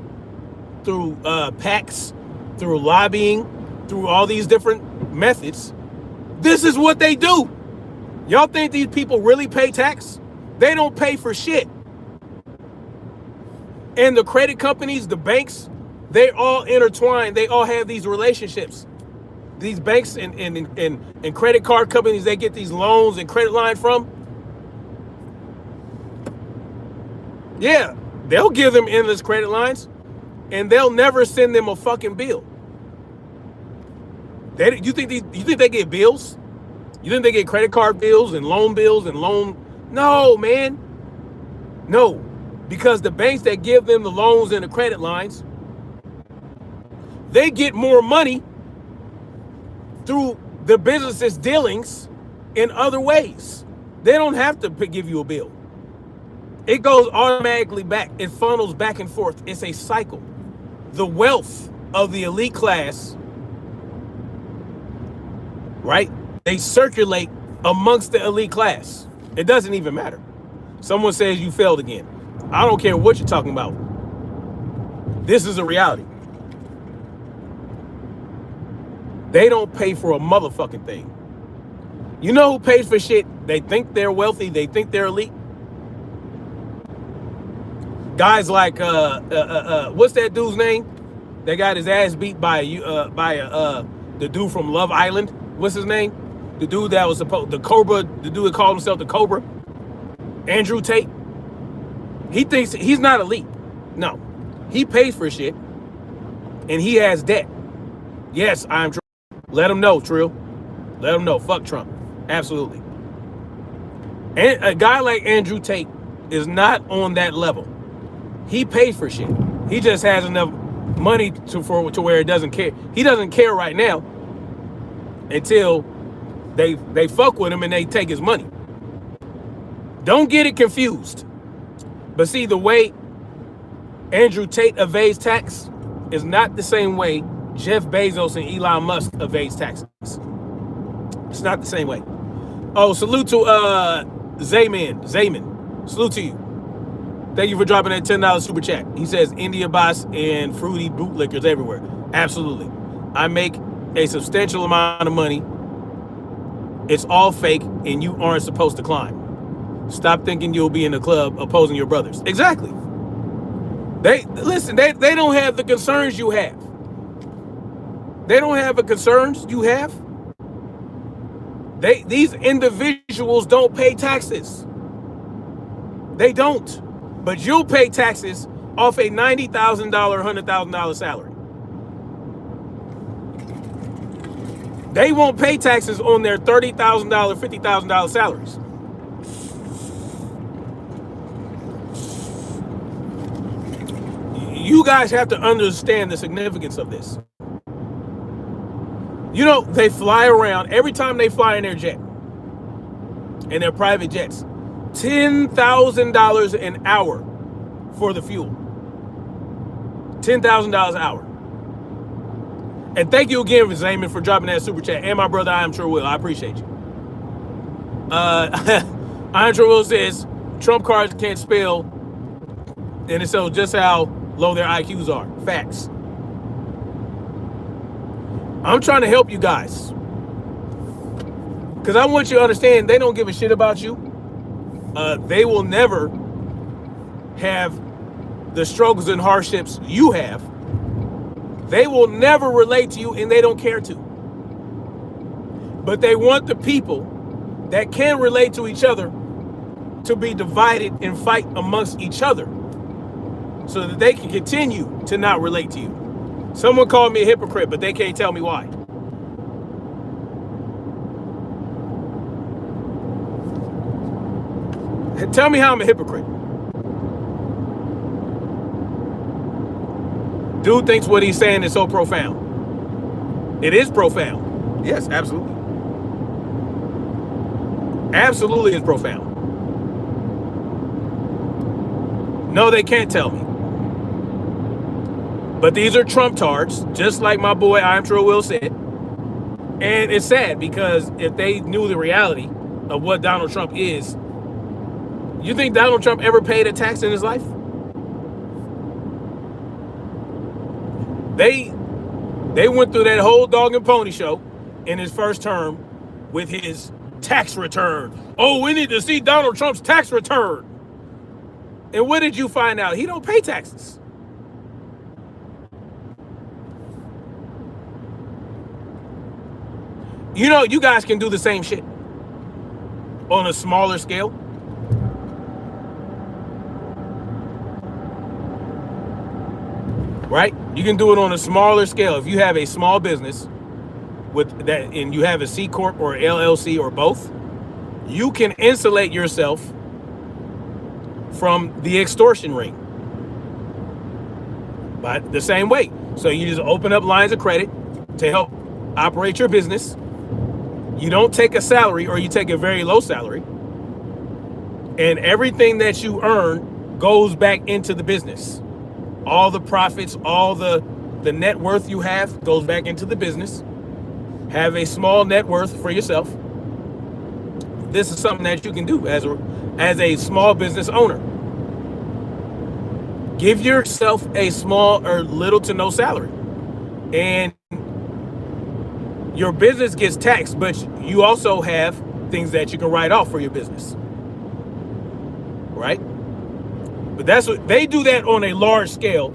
through PACs, through lobbying, through all these different methods. This is what they do. Y'all think these people really pay tax? They don't pay for shit. And the credit companies, the banks, they all intertwine. They all have these relationships. These banks and credit card companies, they get these loans and credit line from. Yeah, they'll give them endless credit lines, and they'll never send them a fucking bill. You think they get bills? You think they get credit card bills and loan? No, man. No, because the banks that give them the loans and the credit lines, they get more money through the business's dealings in other ways. They don't have to give you a bill. It goes automatically back. It funnels back and forth. It's a cycle. The wealth of the elite class, right? They circulate amongst the elite class. It doesn't even matter. Someone says you failed again. I don't care what you're talking about. This is a reality. They don't pay for a motherfucking thing. You know who pays for shit? They think they're wealthy. They think they're elite. Guys like what's that dude's name? That got his ass beat by the dude from Love Island. What's his name? The dude that was supposed the Cobra. The dude that called himself the Cobra. Andrew Tate. He thinks he's not elite. No, he pays for shit, and he has debt. Yes, I'm Trump. Let him know, Trill. Let him know. Fuck Trump. Absolutely. And a guy like Andrew Tate is not on that level. He pays for shit. He just has enough money to where it doesn't care. He doesn't care right now until they fuck with him and they take his money. Don't get it confused. But see, the way Andrew Tate evades tax is not the same way Jeff Bezos and Elon Musk evades taxes. It's not the same way. Oh, salute to Zayman. Salute to you. Thank you for dropping that $10 super chat. He says India Boss and fruity bootlickers everywhere. Absolutely. I make a substantial amount of money. It's all fake and you aren't supposed to climb. Stop thinking you'll be in the club opposing your brothers. Exactly. They don't have the concerns you have. They don't have the concerns you have. These individuals don't pay taxes. They don't. But you'll pay taxes off a $90,000, $100,000 salary. They won't pay taxes on their $30,000, $50,000 salaries. You guys have to understand the significance of this. You know, they fly around every time they fly in their jet, in their private jets, $10,000 an hour for the fuel. $10,000 an hour. And thank you again, Zayman, for dropping that super chat. And my brother, I am Sure Will. I appreciate you. I am Sure Will says Trump cards can't spell, and it shows just how low their IQs are. Facts. I'm trying to help you guys. Because I want you to understand they don't give a shit about you. They will never have the struggles and hardships you have. They will never relate to you and they don't care to. But they want the people that can relate to each other to be divided and fight amongst each other so that they can continue to not relate to you. Someone called me a hypocrite, but they can't tell me why. Tell me how I'm a hypocrite. Dude thinks what he's saying is so profound. It is profound. Yes, absolutely. Absolutely is profound. No, they can't tell me. But these are Trump tards, just like my boy I Am True Will said. And it's sad because if they knew the reality of what Donald Trump is, you think Donald Trump ever paid a tax in his life? They went through that whole dog and pony show in his first term with his tax return. Oh, we need to see Donald Trump's tax return. And what did you find out? He don't pay taxes. You know, you guys can do the same shit on a smaller scale. Right? You can do it on a smaller scale. If you have a small business with that and you have a C Corp or LLC or both, you can insulate yourself from the extortion ring. But the same way. So you just open up lines of credit to help operate your business. You don't take a salary or you take a very low salary. And everything that you earn goes back into the business. All the profits, all the net worth you have goes back into the business. Have a small net worth for yourself. This is something that you can do as a small business owner. Give yourself a small or little to no salary. And your business gets taxed, but you also have things that you can write off for your business, right? But that's what they do, that on a large scale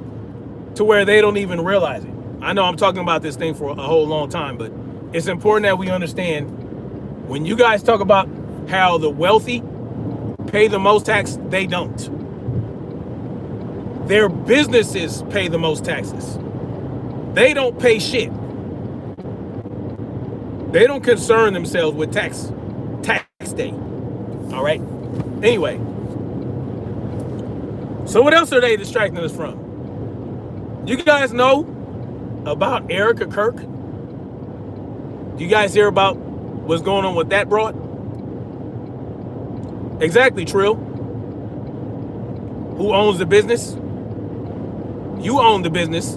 to where they don't even realize it. I know I'm talking about this thing for a whole long time, but it's important that we understand when you guys talk about how the wealthy pay the most tax, they don't. Their businesses pay the most taxes. They don't pay shit. They don't concern themselves with tax day. All right. Anyway. So what else are they distracting us from? You guys know about Erika Kirk? Do you guys hear about what's going on with that broad? Exactly, Trill. Who owns the business? You own the business,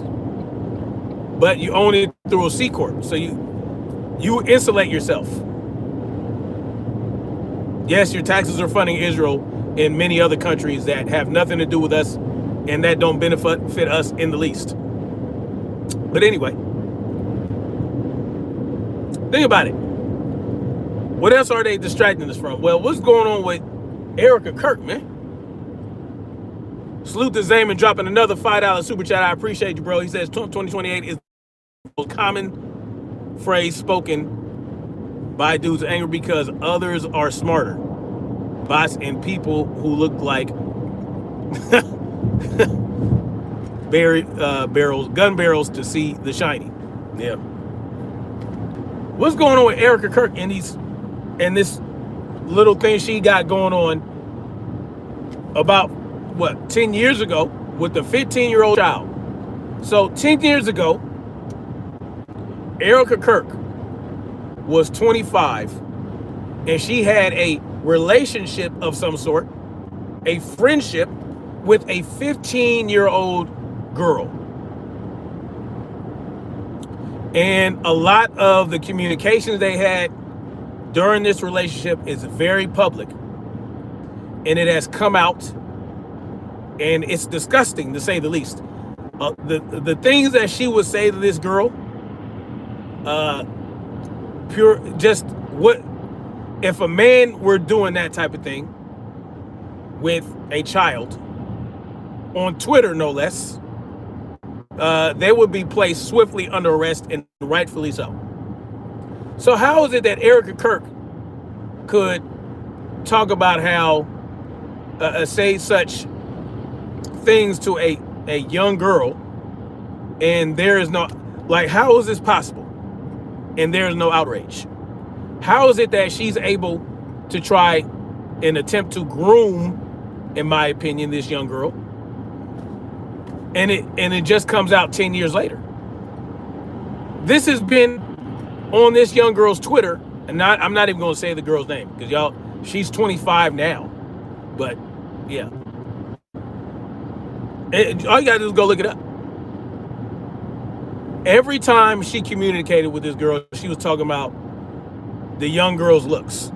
but you own it through a C Corp. So you insulate yourself. Yes, your taxes are funding Israel and many other countries that have nothing to do with us and that don't benefit us in the least. But anyway, think about it. What else are they distracting us from? Well, what's going on with Erika Kirk, man? Salute to Zayman dropping another $5 super chat. I appreciate you, bro. He says 2028 is the most common phrase spoken by dudes angry because others are smarter. Bots and people who look like gun barrels to see the shiny. Yeah. What's going on with Erika Kirk and this little thing she got going on about, what, 10 years ago with the 15-year-old child? So 10 years ago, Erika Kirk was 25 and she had a relationship of some sort, a friendship with a 15-year-old girl. And a lot of the communications they had during this relationship is very public. And it has come out, and it's disgusting to say the least. The things that she would say to this girl, if a man were doing that type of thing with a child on Twitter, no less, they would be placed swiftly under arrest, and rightfully so. So how is it that Erika Kirk could talk about how say such things to a young girl, and there is no, like, how is this possible? And there is no outrage. How is it that she's able to try and attempt to groom, in my opinion, this young girl, and it just comes out 10 years later? This has been on this young girl's Twitter, and I'm not even going to say the girl's name because she's 25 now, but yeah, all you gotta do is go look it up. Every time she communicated with this girl, she was talking about the young girl's looks,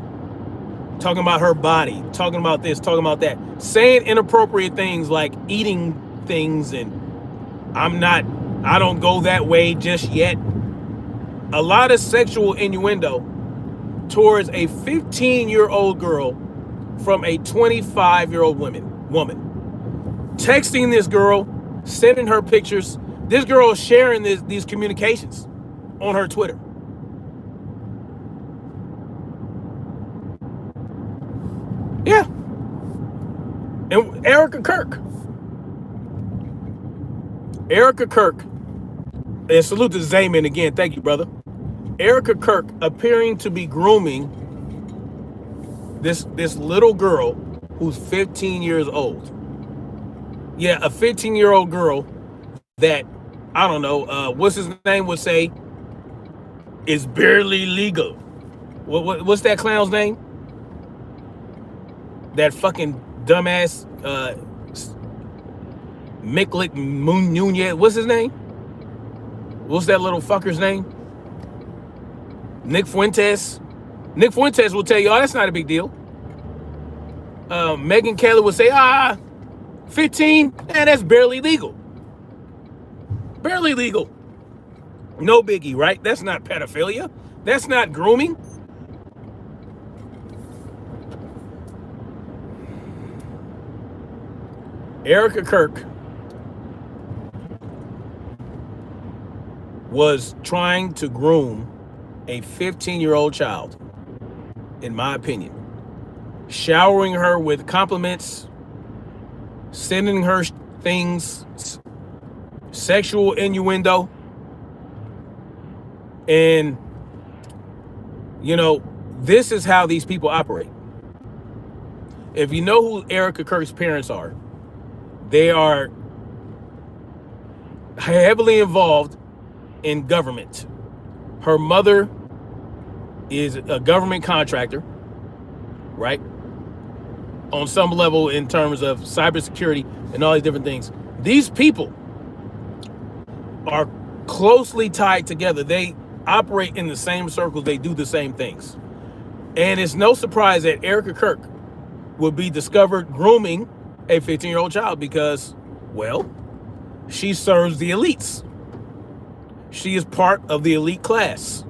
talking about her body, talking about this, talking about that, saying inappropriate things like eating things and I don't go that way just yet. A lot of sexual innuendo towards a 15-year-old girl from a 25-year-old woman. Texting this girl, sending her pictures. This girl is sharing these communications on her Twitter. Yeah. And Erika Kirk, and salute to Zayman again. Thank you, brother. Erika Kirk appearing to be grooming this little girl who's 15 years old. Yeah, a 15-year-old girl that, I don't know, what's his name would say is barely legal. What's that clown's name? That fucking dumbass Miklik Nunez. What's his name? What's that little fucker's name? Nick Fuentes. Nick Fuentes will tell you, oh, that's not a big deal. Megan Kelly would say, 15? Man, that's barely legal. Barely legal. No biggie, right? That's not pedophilia. That's not grooming. Erika Kirk was trying to groom a 15-year-old child, in my opinion, showering her with compliments, sending her things, sexual innuendo, and this is how these people operate. If you know who Erika Kirk's parents are, they are heavily involved in government. Her mother is a government contractor, right? On some level in terms of cybersecurity and all these different things. These people are closely tied together. They operate in the same circles. They do the same things. And it's no surprise that Erika Kirk would be discovered grooming a 15-year-old child because, well, she serves the elites. She is part of the elite class.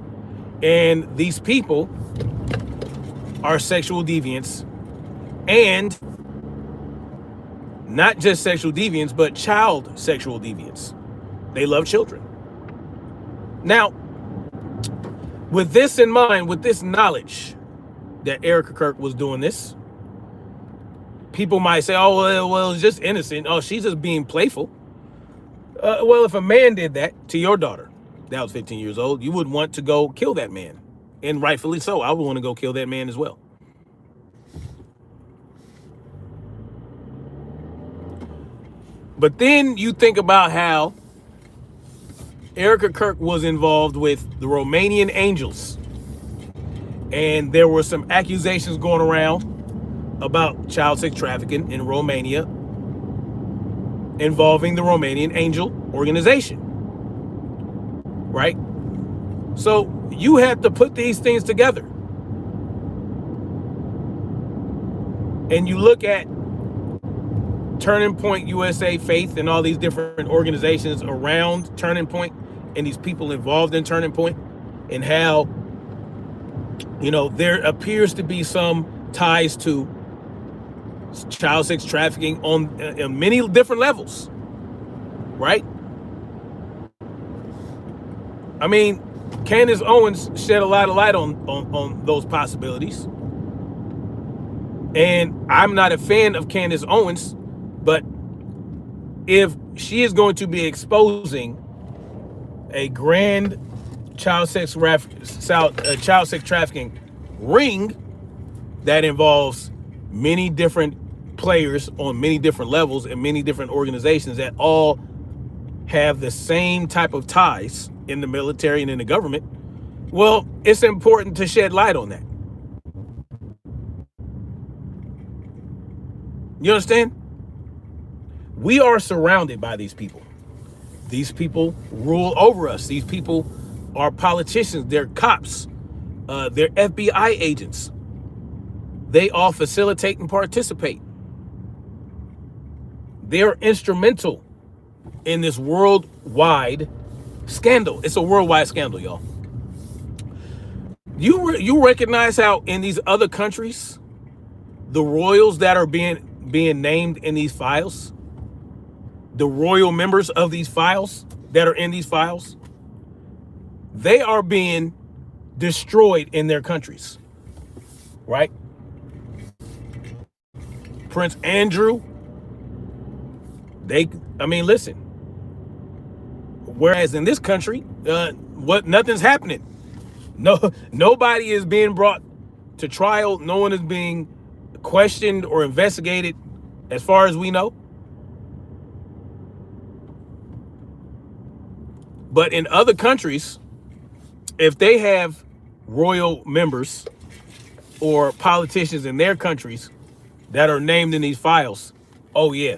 And these people are sexual deviants, and not just sexual deviants, but child sexual deviants. They love children. Now, with this in mind, with this knowledge that Erika Kirk was doing this, people might say, oh, well, it's just innocent. Oh, she's just being playful. Well, if a man did that to your daughter that was 15 years old, you would want to go kill that man. And rightfully so. I would want to go kill that man as well. But then you think about how Erika Kirk was involved with the Romanian Angels. And there were some accusations going around about child sex trafficking in Romania involving the Romanian Angel organization. Right? So you have to put these things together. And you look at Turning Point USA, Faith, and all these different organizations around Turning Point and these people involved in Turning Point, and how, there appears to be some ties to child sex trafficking on many different levels, right? I mean, Candace Owens shed a lot of light on those possibilities. And I'm not a fan of Candace Owens, but if she is going to be exposing a grand child sex trafficking ring that involves many different players on many different levels and many different organizations that all have the same type of ties in the military and in the government, well, it's important to shed light on that. You understand? We are surrounded by these people. These people rule over us. These people are politicians. They're cops. They're FBI agents. They all facilitate and participate. They're instrumental in this worldwide scandal. It's a worldwide scandal, y'all. You recognize how in these other countries, the royals that are being named in these files, the royal members of these files that are in these files, they are being destroyed in their countries, right? Prince Andrew, listen. Whereas in this country, nothing's happening. Nobody is being brought to trial. No one is being questioned or investigated, as far as we know. But in other countries, if they have royal members or politicians in their countries that are named in these files, oh yeah,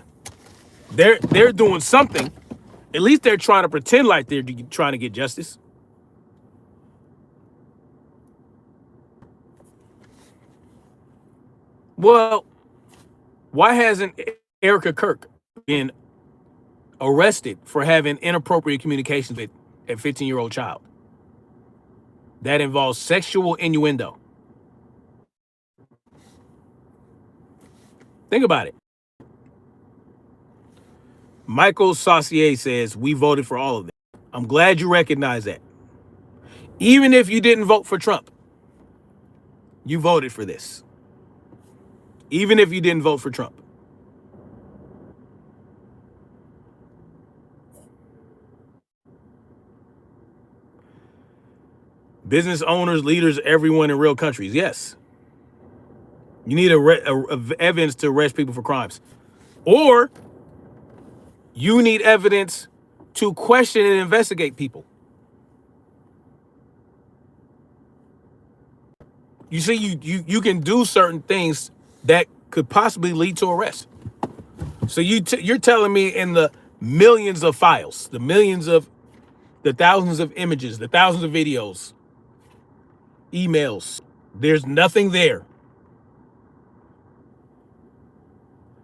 they're doing something. At least they're trying to pretend like they're trying to get justice. Well, why hasn't Erika Kirk been arrested for having inappropriate communications with a 15-year-old child. That involves sexual innuendo. Think about it. Michael Saucier says, we voted for all of them. I'm glad you recognize that. Even if you didn't vote for Trump, you voted for this. Even if you didn't vote for Trump. Business owners, leaders, everyone in real countries. Yes. You need evidence to arrest people for crimes. Or you need evidence to question and investigate people. You see, you can do certain things that could possibly lead to arrest. So you're telling me in the millions of files, the thousands of images, the thousands of videos, emails, there's nothing there.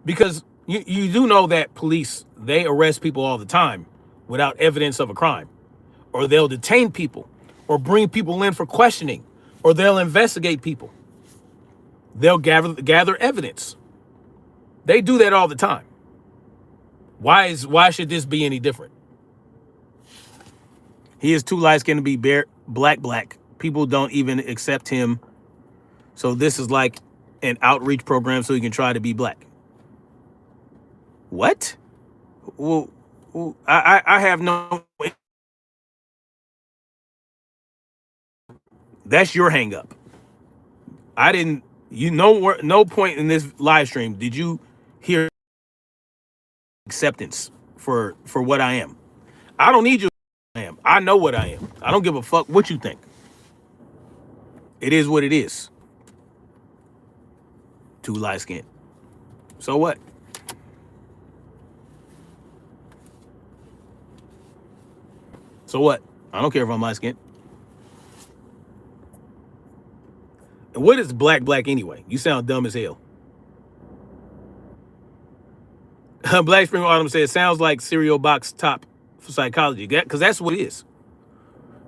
Because you do know that police, they arrest people all the time without evidence of a crime. Or they'll detain people, or bring people in for questioning, or they'll investigate people. They'll gather evidence. They do that all the time. Why should this be any different? He is too light-skinned to be black. People don't even accept him. So this is like an outreach program so he can try to be black. What? Well, I have no. That's your hang up. I didn't. No point in this live stream did you hear acceptance for what I am. I don't need you. I am. I know what I am. I don't give a fuck what you think. It is what it is. Too light skinned. So what? So what? I don't care if I'm light skinned. And what is black anyway? You sound dumb as hell. Black Spring Autumn says, sounds like cereal box top for psychology. Because that's what it is.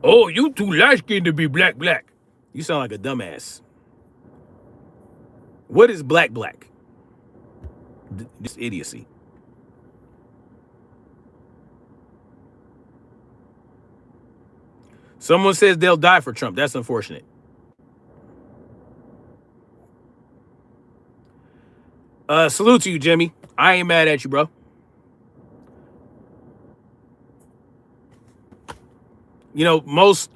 Oh, you too light skinned to be black. You sound like a dumbass. What is black? This idiocy. Someone says they'll die for Trump. That's unfortunate. Salute to you, Jimmy. I ain't mad at you, bro. You know, most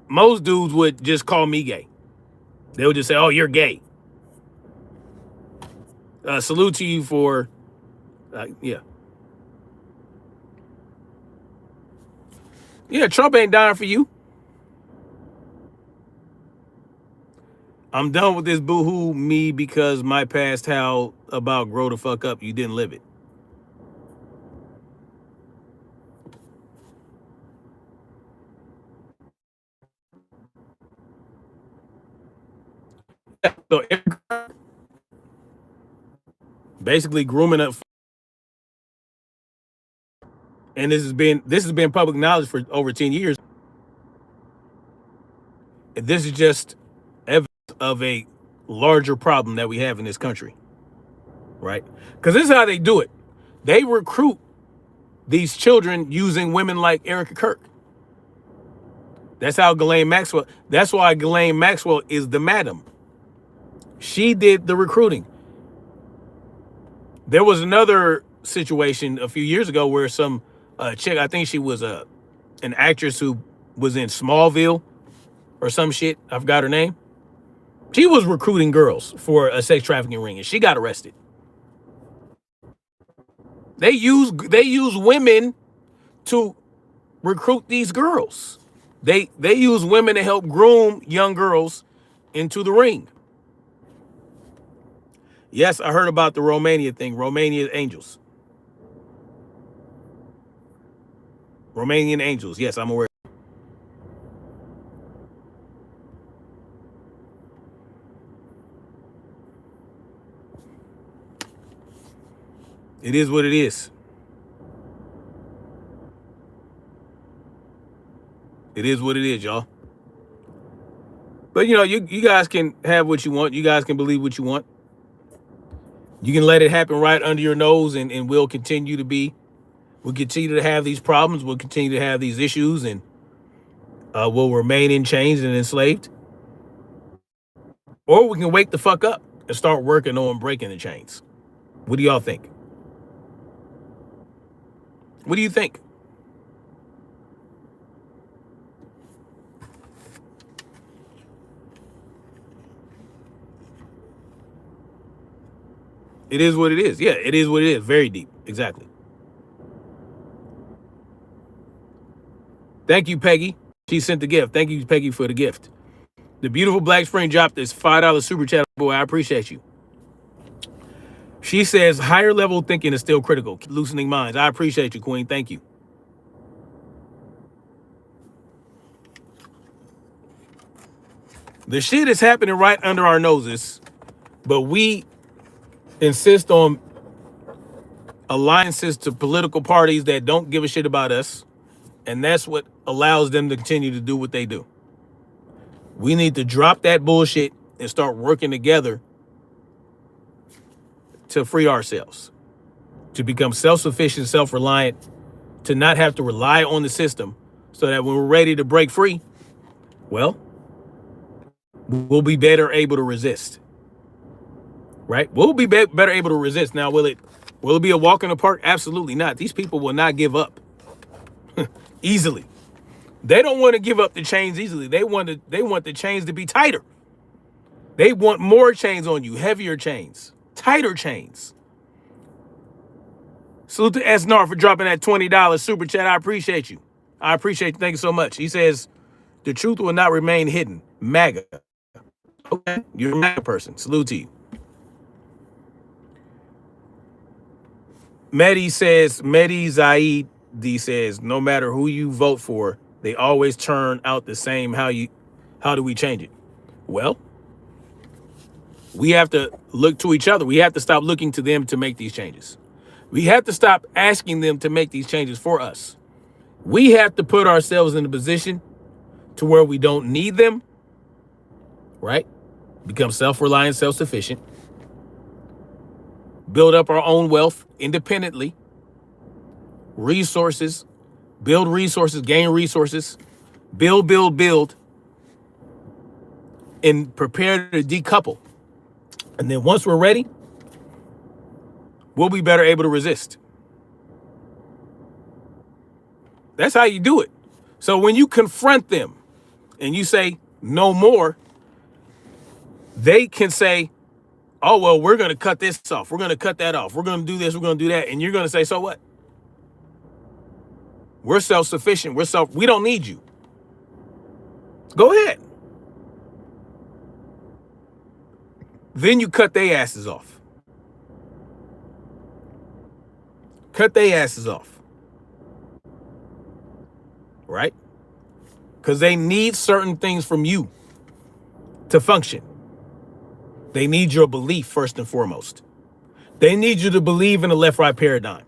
dudes would just call me gay. They would just say, oh, you're gay. Salute to you for, yeah. Yeah, Trump ain't dying for you. I'm done with this boohoo me because my past how about grow the fuck up. You didn't live it. So basically grooming up, and this has been public knowledge for over 10 years. And this is just evidence of a larger problem that we have in this country, right? Because this is how they do it. They recruit these children using women like Erika Kirk. That's how Ghislaine Maxwell. That's why Ghislaine Maxwell is the madam. She did the recruiting. There was another situation a few years ago where some chick, I think she was an actress who was in Smallville or some shit. I forgot her name. She was recruiting girls for a sex trafficking ring, and she got arrested. They use women to recruit these girls. They use women to help groom young girls into the ring. Yes, I heard about the Romania thing. Romania Angels. Romanian Angels. Yes, I'm aware. It is what it is. It is what it is, y'all. But you guys can have what you want. You guys can believe what you want. You can let it happen right under your nose, and we'll continue to have these problems. We'll continue to have these issues, and we'll remain in chains and enslaved. Or we can wake the fuck up and start working on breaking the chains. What do y'all think? What do you think? It is what it is. Yeah, it is what it is. Very deep. Exactly. Thank you, Peggy. She sent the gift. Thank you, Peggy, for the gift. The beautiful Black Spring dropped this $5 super chat. Boy, I appreciate you. She says higher level thinking is still critical. Loosening minds. I appreciate you, Queen. Thank you. The shit is happening right under our noses, but we insist on alliances to political parties that don't give a shit about us, and that's what allows them to continue to do what they do. We need to drop that bullshit and start working together to free ourselves, to become self-sufficient, self-reliant, to not have to rely on the system, so that when we're ready to break free, well, we'll be better able to resist. Right? We'll be better able to resist. Now, will it be a walk in the park? Absolutely not. These people will not give up easily. They don't want to give up the chains easily. They want the chains to be tighter. They want more chains on you, heavier chains, tighter chains. Salute to SNR for dropping that $20 super chat. I appreciate you. I appreciate you. Thank you so much. He says, the truth will not remain hidden. MAGA. Okay, you're a MAGA person. Salute to you. Mehdi Zaidi says, no matter who you vote for, they always turn out the same. How do we change it? Well, we have to look to each other. We have to stop looking to them to make these changes. We have to stop asking them to make these changes for us. We have to put ourselves in a position to where we don't need them, right? Become self-reliant, self-sufficient. Build up our own wealth independently. Resources. Build resources, gain resources. Build. And prepare to decouple. And then once we're ready, we'll be better able to resist. That's how you do it. So when you confront them and you say, no more, they can say, oh, well, we're going to cut this off. We're going to cut that off. We're going to do this. We're going to do that. And you're going to say, so what? We're self-sufficient. We don't need you. Go ahead. Then you cut their asses off. Cut their asses off. Right? Because they need certain things from you to function. They need your belief first and foremost. They need you to believe in the left-right paradigm.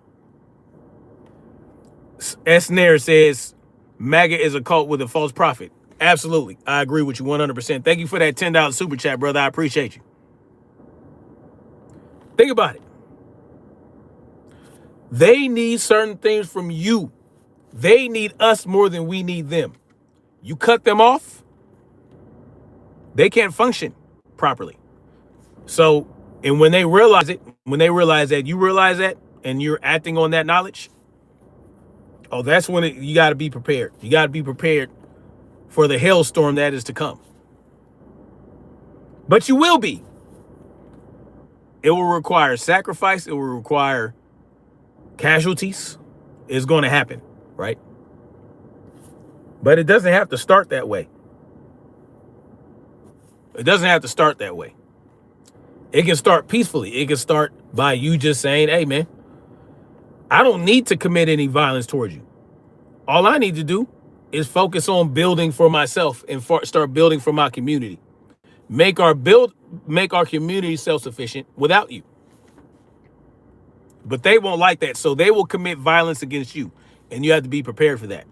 S. Nair says, MAGA is a cult with a false prophet. Absolutely. I agree with you 100%. Thank you for that $10 super chat, brother. I appreciate you. Think about it. They need certain things from you. They need us more than we need them. You cut them off, they can't function properly. So, and when they realize it, you realize that, and you're acting on that knowledge, oh, that's when you got to be prepared. You got to be prepared for the hailstorm that is to come. But you will be. It will require sacrifice. It will require casualties. It's going to happen, right? But it doesn't have to start that way. It doesn't have to start that way. It can start peacefully. It can start by you just saying, hey, man, I don't need to commit any violence towards you. All I need to do is focus on building for myself and start building for my community. Make our community self-sufficient without you. But they won't like that. So they will commit violence against you. And you have to be prepared for that.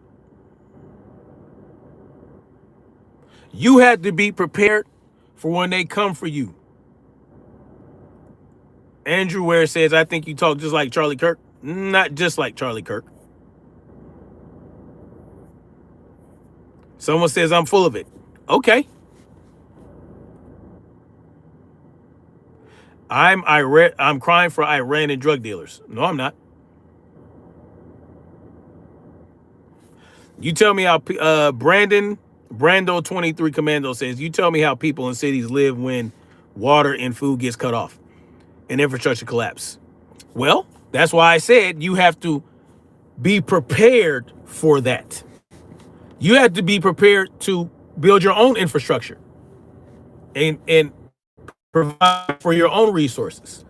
You have to be prepared for when they come for you. Andrew Ware says, I think you talk just like Charlie Kirk. Not just like Charlie Kirk. Someone says I'm full of it. Okay. I'm crying for Iran and drug dealers. No, I'm not. You tell me how Brando 23 Commando says, you tell me how people in cities live when water and food gets cut off and infrastructure collapse. Well, that's why I said you have to be prepared for that. You have to be prepared to build your own infrastructure and provide for your own resources.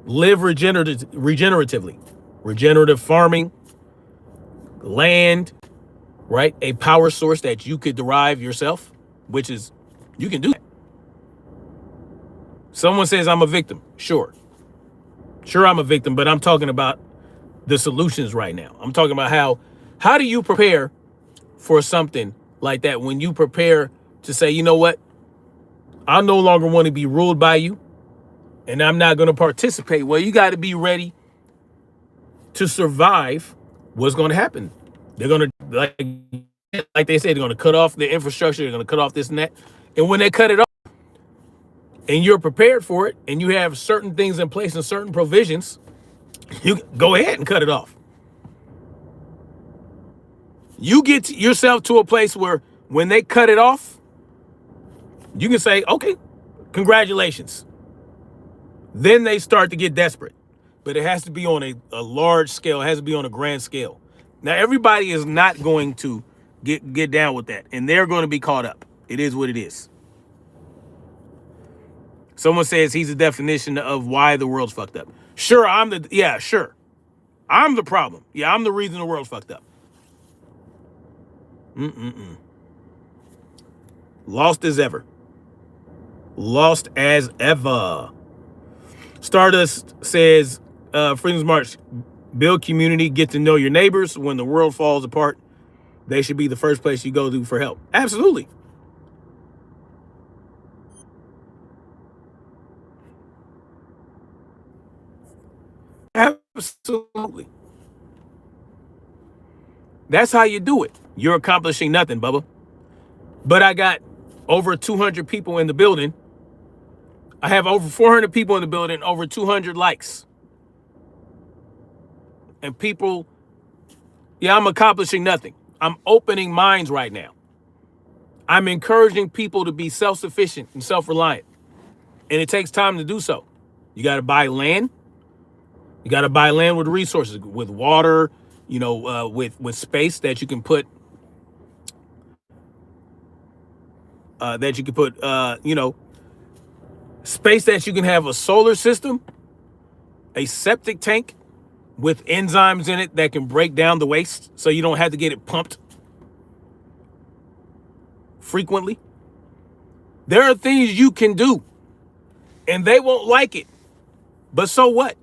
Live regeneratively. Regenerative farming, land, right? A power source that you could derive yourself, which is, you can do that. Someone says I'm a victim. Sure, I'm a victim, but I'm talking about the solutions right now. I'm talking about how do you prepare for something like that when you prepare to say, you know what? I no longer want to be ruled by you, and I'm not going to participate. Well, you got to be ready to survive what's going to happen. They're going to, like they say, they're going to cut off the infrastructure. They're going to cut off this and that. And when they cut it off and you're prepared for it and you have certain things in place and certain provisions, you go ahead and cut it off. You get yourself to a place where when they cut it off, you can say, okay, congratulations. Then they start to get desperate. But it has to be on a large scale. It has to be on a grand scale. Now, everybody is not going to get down with that. And they're going to be caught up. It is what it is. Someone says he's the definition of why the world's fucked up. Sure, I'm the problem. Yeah, I'm the reason the world's fucked up. Lost as ever. Lost as ever. Stardust says, Freedom's March, build community, get to know your neighbors. When the world falls apart, they should be the first place you go to for help. Absolutely. Absolutely. That's how you do it. You're accomplishing nothing, Bubba. But I got over 200 people in the building. I have over 400 people in the building, over 200 likes. And people, yeah, I'm accomplishing nothing. I'm opening minds right now. I'm encouraging people to be self-sufficient and self-reliant. And it takes time to do so. You got to buy land. You got to buy land with resources, with water, with space that you can put, space that you can have a solar system, a septic tank with enzymes in it that can break down the waste so you don't have to get it pumped frequently. There are things you can do and they won't like it. But so what?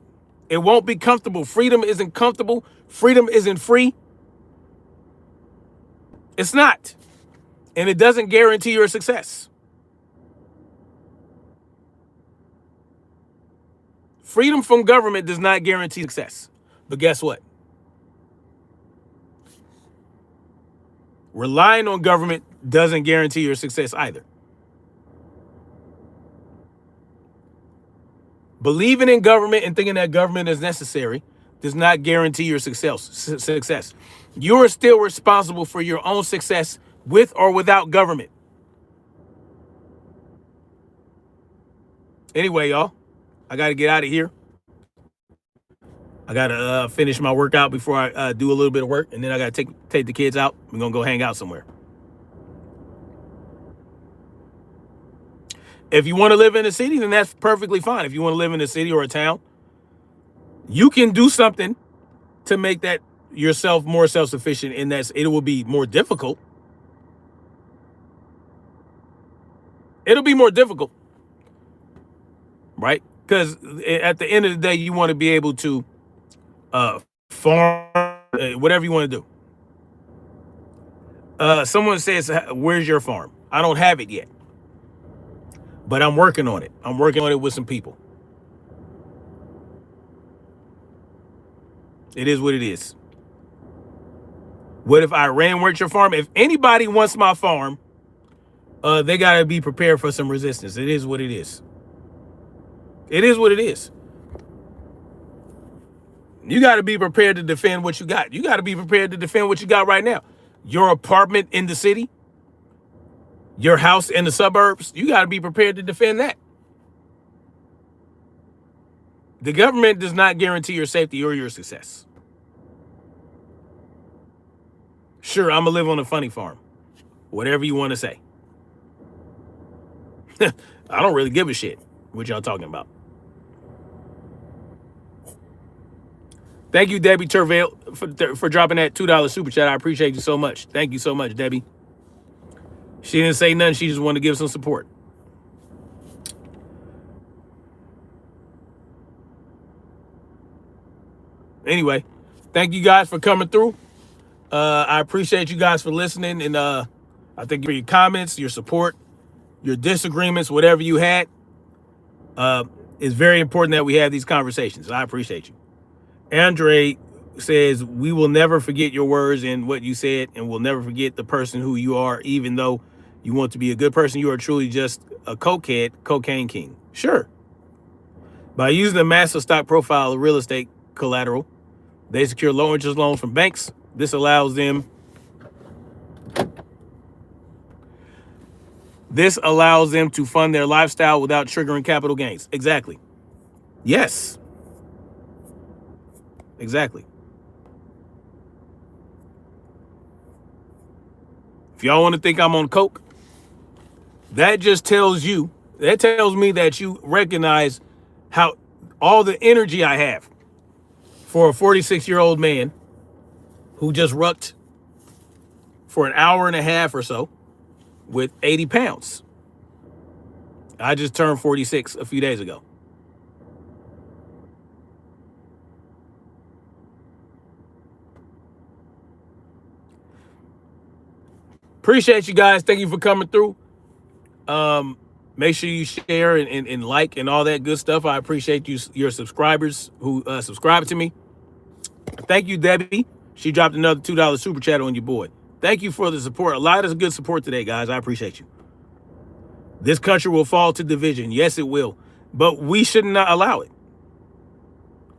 It won't be comfortable. Freedom isn't comfortable. Freedom isn't free. It's not. And it doesn't guarantee your success. Freedom from government does not guarantee success. But guess what? Relying on government doesn't guarantee your success either. Believing in government and thinking that government is necessary does not guarantee your success. You're still responsible for your own success with or without government. Anyway, y'all, I got to get out of here. I got to finish my workout before I do a little bit of work, and then I got to take the kids out. We're going to go hang out somewhere. If you want to live in a city, then that's perfectly fine. If you want to live in a city or a town, you can do something to make that yourself more self-sufficient, and it will be more difficult. It'll be more difficult, right? Because at the end of the day, you want to be able to farm, whatever you want to do. Someone says, where's your farm? I don't have it yet, but I'm working on it. I'm working on it with some people. It is what it is. What if Iran were your farm? If anybody wants my farm, they got to be prepared for some resistance. It is what it is. It is what it is. You got to be prepared to defend what you got. You got to be prepared to defend what you got right now. Your apartment in the city, your house in the suburbs, you got to be prepared to defend that. The government does not guarantee your safety or your success. Sure, I'm going to live on a funny farm. Whatever you want to say. I don't really give a shit what y'all talking about. Thank you, Debbie Tervale, for dropping that $2 super chat. I appreciate you so much. Thank you so much, Debbie. She didn't say nothing. She just wanted to give some support. Anyway, thank you guys for coming through. I appreciate you guys for listening. And I thank you for your comments, your support, your disagreements, whatever you had. It's very important that we have these conversations. I appreciate you. Andre says, we will never forget your words and what you said, and we'll never forget the person who you are, even though you want to be a good person. You are truly just a cokehead, cocaine king. Sure. By using a massive stock profile of real estate collateral, they secure low interest loans from banks. This allows them to fund their lifestyle without triggering capital gains. Exactly. Yes. Exactly. If y'all want to think I'm on coke, that just tells me that you recognize how all the energy I have for a 46-year-old man who just rucked for an hour and a half or so with 80 pounds. I just turned 46 a few days ago. Appreciate you guys. Thank you for coming through. Make sure you share and like and all that good stuff. I appreciate your subscribers who subscribe to me. Thank you, Debbie. She dropped another $2 super chat on your boy. Thank you for the support. A lot of good support today, guys. I appreciate you. This country will fall to division. Yes, it will. But we should not allow it.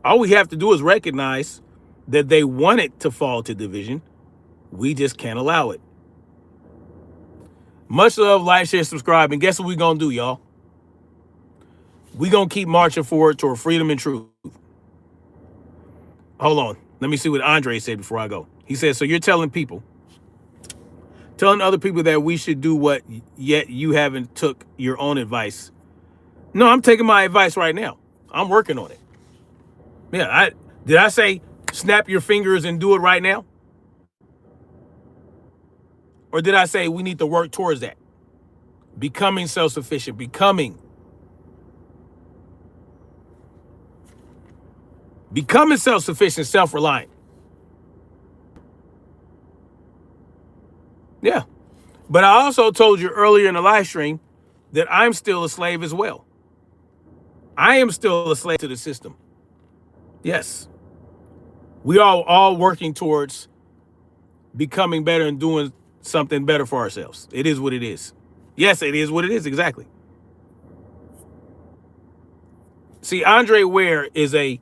All we have to do is recognize that they want it to fall to division. We just can't allow it. Much love, like, share, subscribe, and guess what we're going to do, y'all? We're going to keep marching forward toward freedom and truth. Hold on. Let me see what Andre said before I go. He said, so you're telling other people that we should do what, yet you haven't took your own advice. No, I'm taking my advice right now. I'm working on it. Yeah, did I say snap your fingers and do it right now? Or did I say we need to work towards that? Becoming self-sufficient, becoming self-sufficient, self-reliant. Yeah. But I also told you earlier in the live stream that I'm still a slave as well. I am still a slave to the system. Yes. We are all working towards becoming better and doing something better for ourselves. It is what it is. Yes, it is what it is. Exactly. See, Andre Ware is a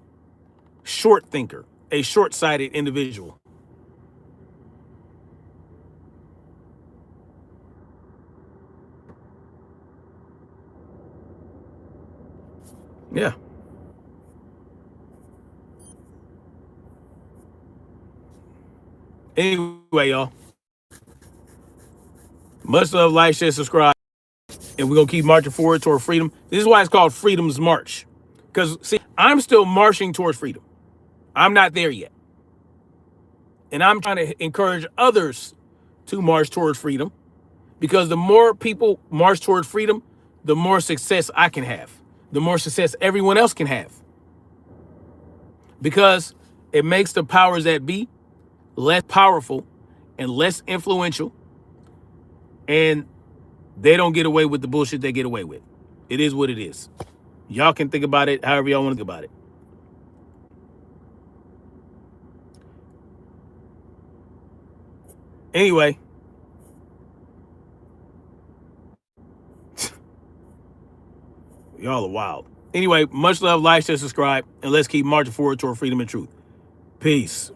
short thinker, a short-sighted individual. Yeah. Anyway, y'all. Much love, like, share, subscribe. And we're going to keep marching forward toward freedom. This is why it's called Freedom's March. Because, see, I'm still marching towards freedom. I'm not there yet. And I'm trying to encourage others to march towards freedom. Because the more people march towards freedom, the more success I can have. The more success everyone else can have. Because it makes the powers that be less powerful and less influential. And They don't get away with the bullshit they get away with. It is what it is. Y'all can think about it however y'all want to think about it. Anyway. Y'all are wild. Anyway, much love, like, share, subscribe, and let's keep marching forward toward freedom and truth. Peace.